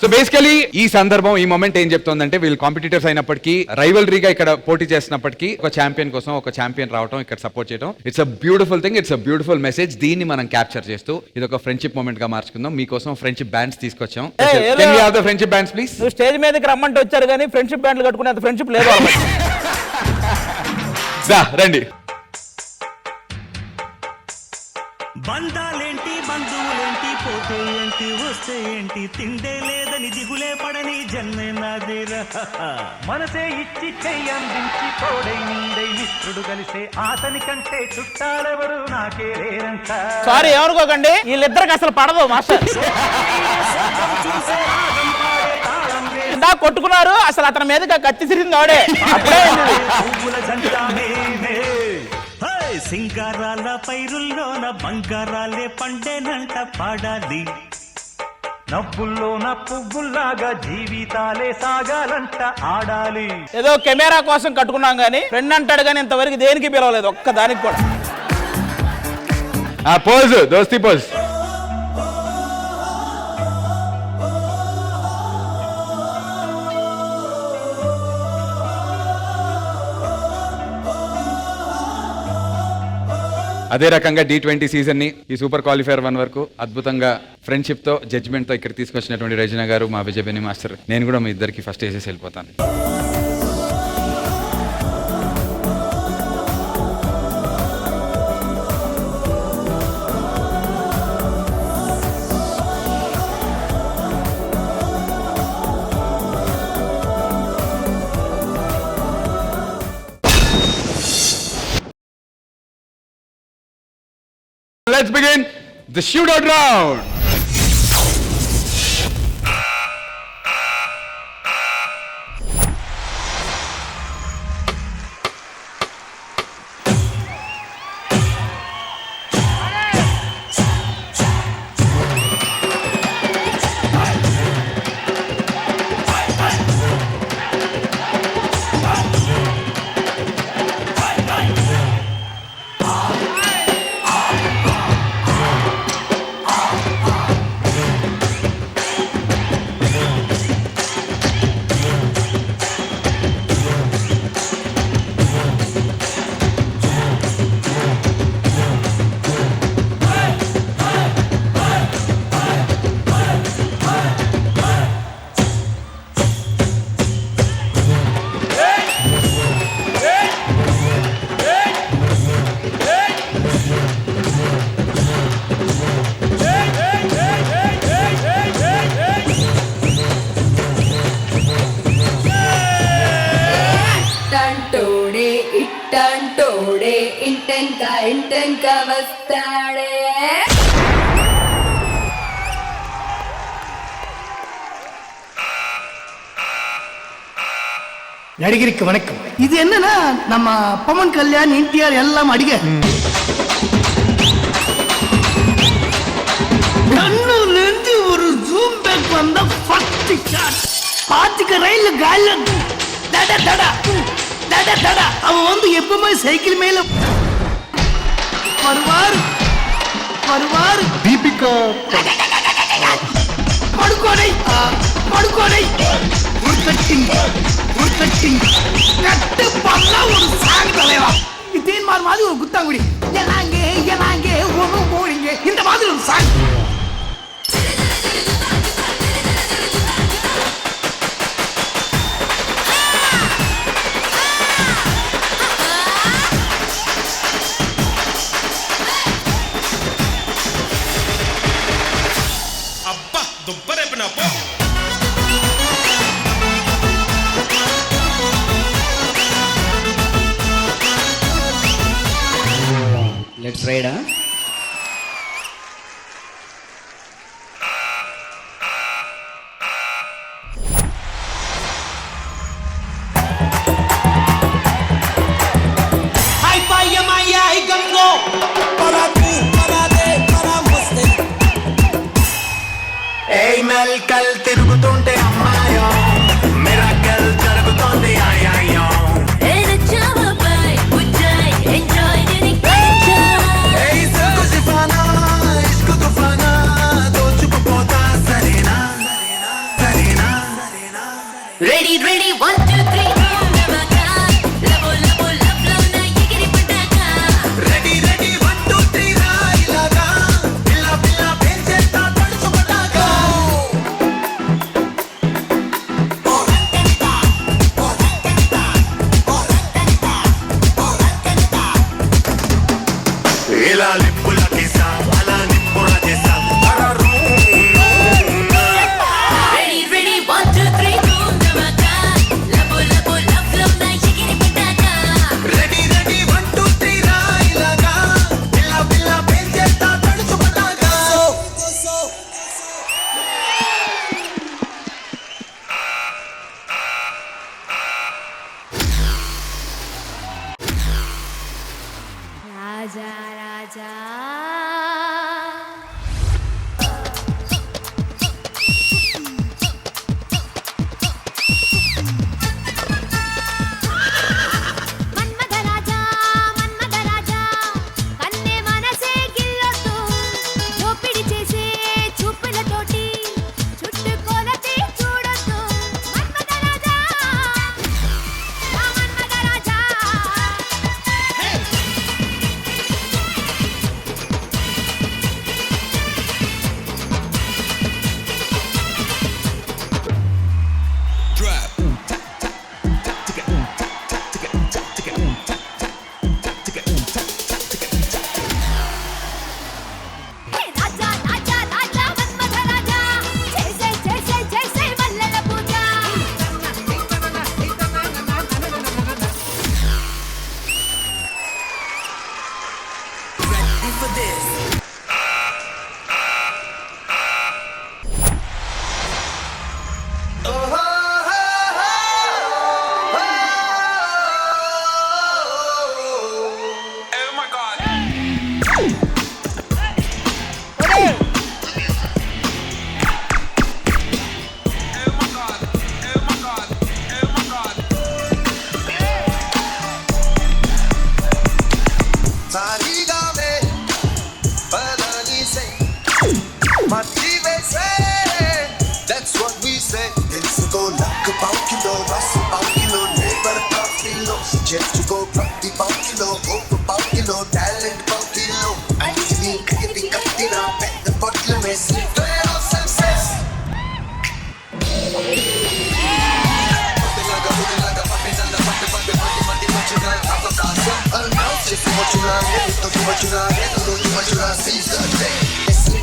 సో బేసికలీ ఈ సందర్భం, ఈ మూమెంట్ ఏం చెప్తోందంటే వీళ్ళు కాంపిటీటర్స్ అయినప్పటికీ, రైవల్రీగా ఇక్కడ పోటీ చేస్తున్నప్పటికీ ఒక ఛాంపియన్ కోసం ఒక ఛాంపియన్ రావడం, ఇక్కడ సపోర్ట్ చేయడం, it's a beautiful thing, it's a beautiful message. దీన్ని మనం క్యాప్చర్ చేస్తూ ఇది ఒక ఫ్రెండ్షిప్ మూమెంట్ గా మార్చుకుందాం. మీకోసం ఫ్రెండ్షిప్ బ్యాండ్స్ తీసుకొచ్చాం. Can we have the friendship bands please? నువ్వు స్టేజ్ మీదకి రమ్మంటే వచ్చారు కానీ ఫ్రెండ్షిప్ బ్యాండ్లు కట్టుకునే అంత ఫ్రెండ్షిప్ లేదు. రండి. బంధాలేంటి బంధువులేంటి, పోతే ఏంటి వస్తే ఏంటి, తిండే లేదని దిగులే పడని జన్మే నాదేరా. మనసే ఇచ్చి చెయ్యందించి తోడై నిండై మిత్రుడు కలిసే అతని కంటే చుట్టాలెవరు నాకే లేరంట. సారీ ఏమనుకోకండి, వీళ్ళిద్దరికి అసలు పడదు మాస్టర్. ఇందా కొట్టుకున్నారు, అసలు అతని మీదగా కత్తి సిరింది వాడే. సింగారాల పైరుల్లోన బంగారాలే పండేనంట పాడాలి, నవ్వుల్లోన పువ్వుల్లాగా జీవితాలే సాగాలంట ఆడాలి. ఏదో కెమెరా కోసం కట్టుకున్నాం కానీ ఫ్రెండ్ అంటాడు కానీ ఇంతవరకు దేనికి పిలవలేదు, ఒక్క దానికి కూడా. ఆ పోజ్, దోస్తీ పోజ్. అదే రకంగా D20 సీజన్ ని ఈ సూపర్ క్వాలిఫైర్ 1 వరకు అద్భుతంగా ఫ్రెండ్షిప్ తో, జడ్జ్మెంట్ తో ఇక్కడ తీసుకొచ్చినటువంటి రజన గారు, మా విజయబెని మాస్టర్, నేను కూడా మీ ఇద్దరికి ఫస్ట్ వేసేసి వెళ్ళిపోతాను. Let's begin the shootout round. ఇట్టంటోడే ఇంటెన్కా వస్తాడే. நடிகருக்கு வணக்கம். இது என்னன்னா நம்ம பவன் கல்யாண், என்டிஆர் எல்லாம் அடிக்க கண்ணூர்ல இருந்து ஒரு ஜூம் பேக் வந்த ஃபர்ஸ்ட் ஷாட் பாத்துக்க. ரயில்ல கால தட தட தட தட அவன் வந்து எப்பவுமே சைக்கிள் மேல வருவார் வருவார். தீபிகா படுகொலை படுகொலை ஒரு கட்டிங் கட்டு பண்ண ஒரு சாங் தலைவா. தேன்மார் மாதிரி ஒரு குத்தாங்குடி என்னாங்க என்னாங்க ஒன்று போறீங்க இந்த மாதிரி ஒரு சாங். ఫ్రైడా? తిరుగుతుంటే అమ్మాయో మిరాకల్ జరుగుతోంది అయ్యయ్యో రెడీ రెడీ 1 2 3 రెడీ రెడీ 1 2 3 రా ఇలాగా పిల్ల పిల్ల పెంచేస్తా తడుచుకుంటాగా ఇలా లిప్పులకి సా అలా నిప్పుల చేసా రెడీ రెడీ 1 2 3 రెడీ రెడీ 1 2 3 రా ఇలాగా పిల్ల పిల్ల పెంచేస్తా తడుచుకుంటాగా రాజా రాజా మన్మథ రాజా మన్మథ రాజా కన్నే మనసే గిల్లొద్దు దోపిడి చేసే చూపులతోటి చుట్టుకొలతే చూడొద్దు మన్మథ రాజా నా మన్మథ రాజా రాజా రాజా రాజా మన్మథ రాజా చేసే చేసే చేసే మల్లెల పూజ That's what we say. It's a go like a pound kilo, rush a pound kilo, neighbor pound kilo. Just to go practi pound kilo, go for pound kilo, talent pound kilo. I'm feeling pretty katina, bet the bottle may slip. Clear of success.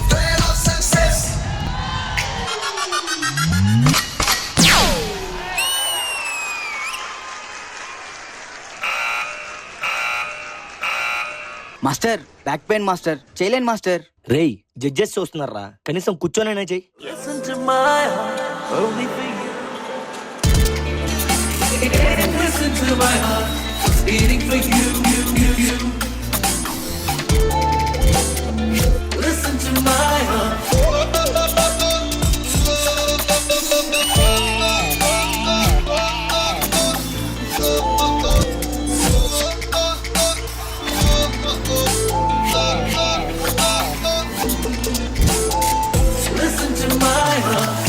Clear of success. Master back pain master, చేయలేను master. రేయ్ judges చూస్తున్నారా, కనీసం కూర్చోనైనా చెయ్యి. Listen to my heart, only for you. Listen to my heart, it's beating for you, you, you, you. Listen to my heart. Listen to my heart.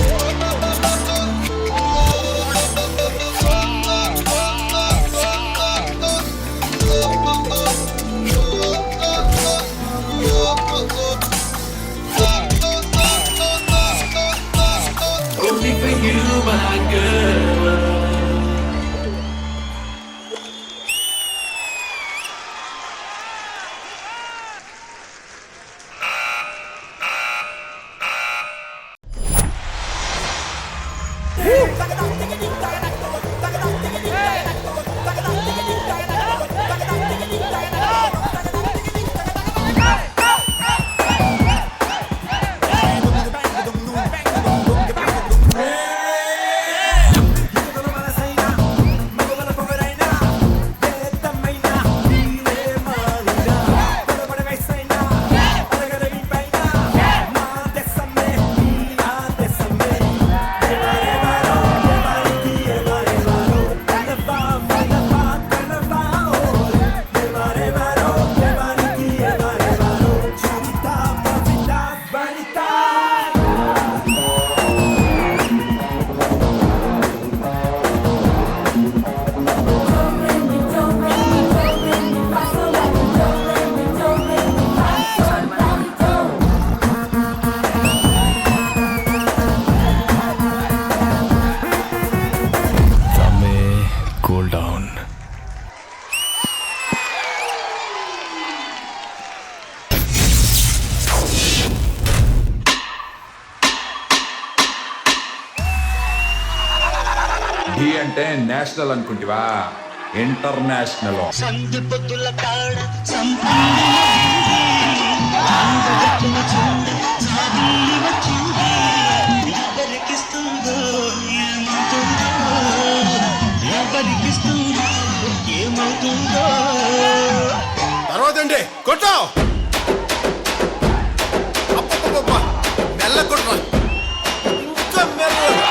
అంటే national అనుకుంటివా, international. తర్వాత ఏంటి కొట్టు మెల్ల కొట్టు ఇంకా మెల్లగా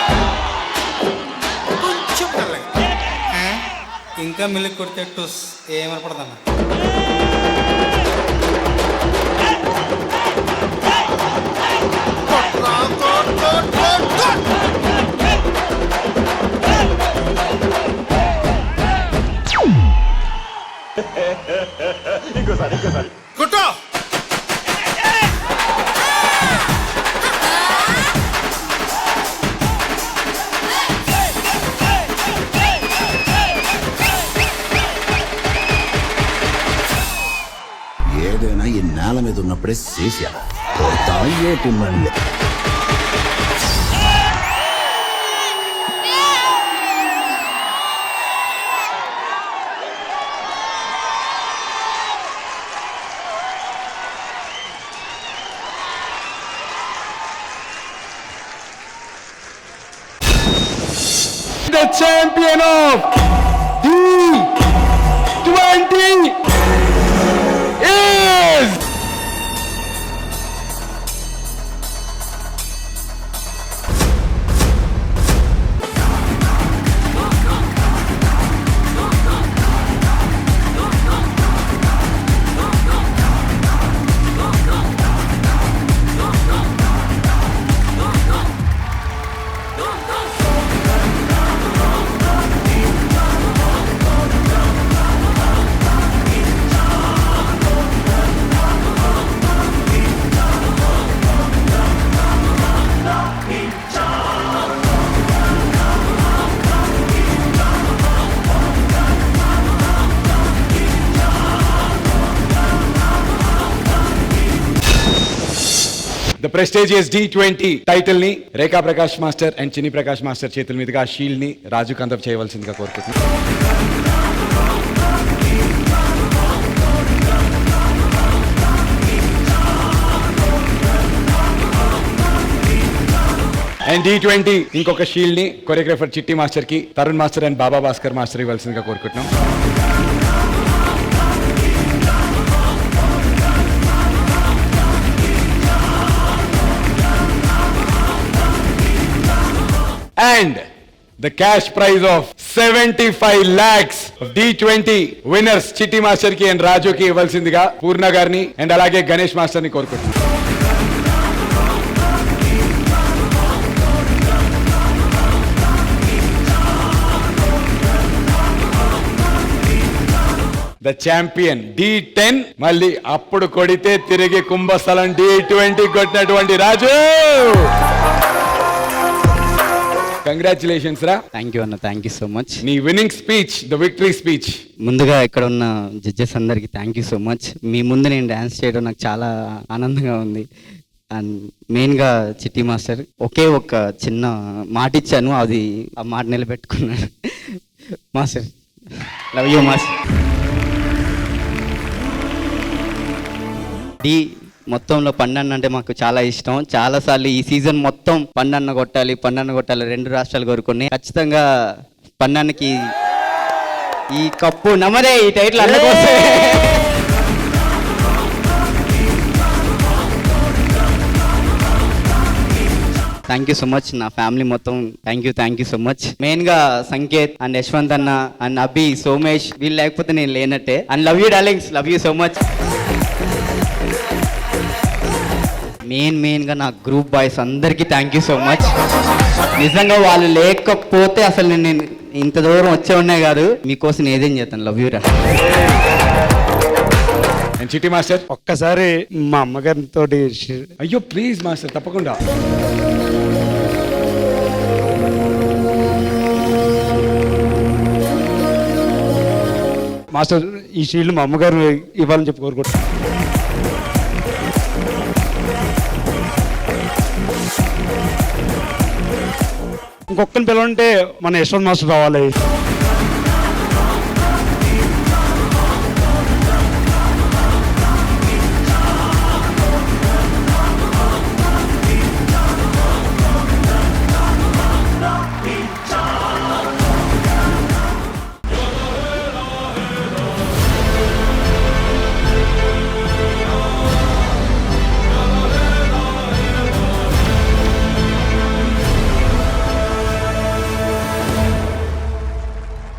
కొంచెం మెల్లగా ఇంకా మిల్లి కొడితే టూస్ ఏమనపడదన్నా. కొట్టు ఏదైనా ఈ నేల మీద ఉన్నప్పుడే చేసేయాలి కొడతా ఏటి మళ్ళీ The champion of D20 is the prestigious D20 title ని రేఖా ప్రకాష్ మాస్టర్ అండ్ చిన్ని ప్రకాష్ మాస్టర్ చేతుల మీదుగా షీల్డ్ ని రాజు కందప్ చేయవలసిందిగా కోరుకుంటున్నాను. అండ్ D20 ఇంకొక షీల్డ్ ని కొరియోగ్రాఫర్ చిట్టి మాస్టర్ కి Tarun master and Baba Bhaskar master ఇవ్వాల్సిందిగా కోరుకుంటున్నాం. And the cash prize of 75 lakhs of D20 winners చిట్టి మాస్టర్ కి అండ్ రాజు కి ఇవ్వాల్సిందిగా పూర్ణ గారిని అండ్ అలాగే గణేష్ మాస్టర్ ని కోరుకుంటున్నాను. ద ఛాంపియన్ D10 మళ్ళీ అప్పుడు కొడితే తిరిగి కుంభస్థలం D20 కొట్టినటువంటి రాజు. కంగ్రాచులేషన్స్ రా. థ్యాంక్ యూ అన్న, థ్యాంక్ యూ సో మచ్. నీ winnowing speech, the victory speech. ముందుగా ఇక్కడ ఉన్న జడ్జెస్ అందరికి థ్యాంక్ యూ సో మచ్. మీ ముందు నేను డ్యాన్స్ చేయడం నాకు చాలా ఆనందంగా ఉంది. అండ్ మెయిన్గా చిట్టి మాస్టర్ ఒకే ఒక చిన్న మాట ఇచ్చాను, అది ఆ మాట నిలబెట్టుకున్నాను. Master love you master. Dhee మొత్తంలో పండన్న అంటే మాకు చాలా ఇష్టం. చాలాసార్లు ఈ సీజన్ మొత్తం పండన్న కొట్టాలి 2 రాష్ట్రాలు కోరుకున్నాయి. ఖచ్చితంగా పండన్నకి ఈ కప్పు నమ్మదే, ఈ టైటిల్ అన్నకోసమే. Thank you so much. నా ఫ్యామిలీ మొత్తం థ్యాంక్ యూ సో మచ్. మెయిన్గా సంకేత్ అండ్ యశ్వంత్ అన్న అండ్ అభి, సోమేష్, వీళ్ళు లేకపోతే నేను లేనట్టే. And love you darlings, love you so much. మెయిన్గా నా గ్రూప్ బాయ్స్ అందరికీ థ్యాంక్ యూ సో మచ్. నిజంగా వాళ్ళు లేకపోతే అసలు నేను ఇంత దూరం వచ్చే ఉన్నాయి కాదు. మీకోసం ఏదేం చేస్తాను. లవ్ యూ రా. చిట్టి మాస్టర్ ఒక్కసారి మా అమ్మగారితో. అయ్యో ప్లీజ్ మాస్టర్, తప్పకుండా. మాస్టర్ ఈ షీల్డ్ మా అమ్మగారు ఇవ్వాలని చెప్పి కోరుకుంటున్నాను. ఇంకొకరిని పిలవంటే మన యశ్వంత్ మాస్టర్ రావాలి.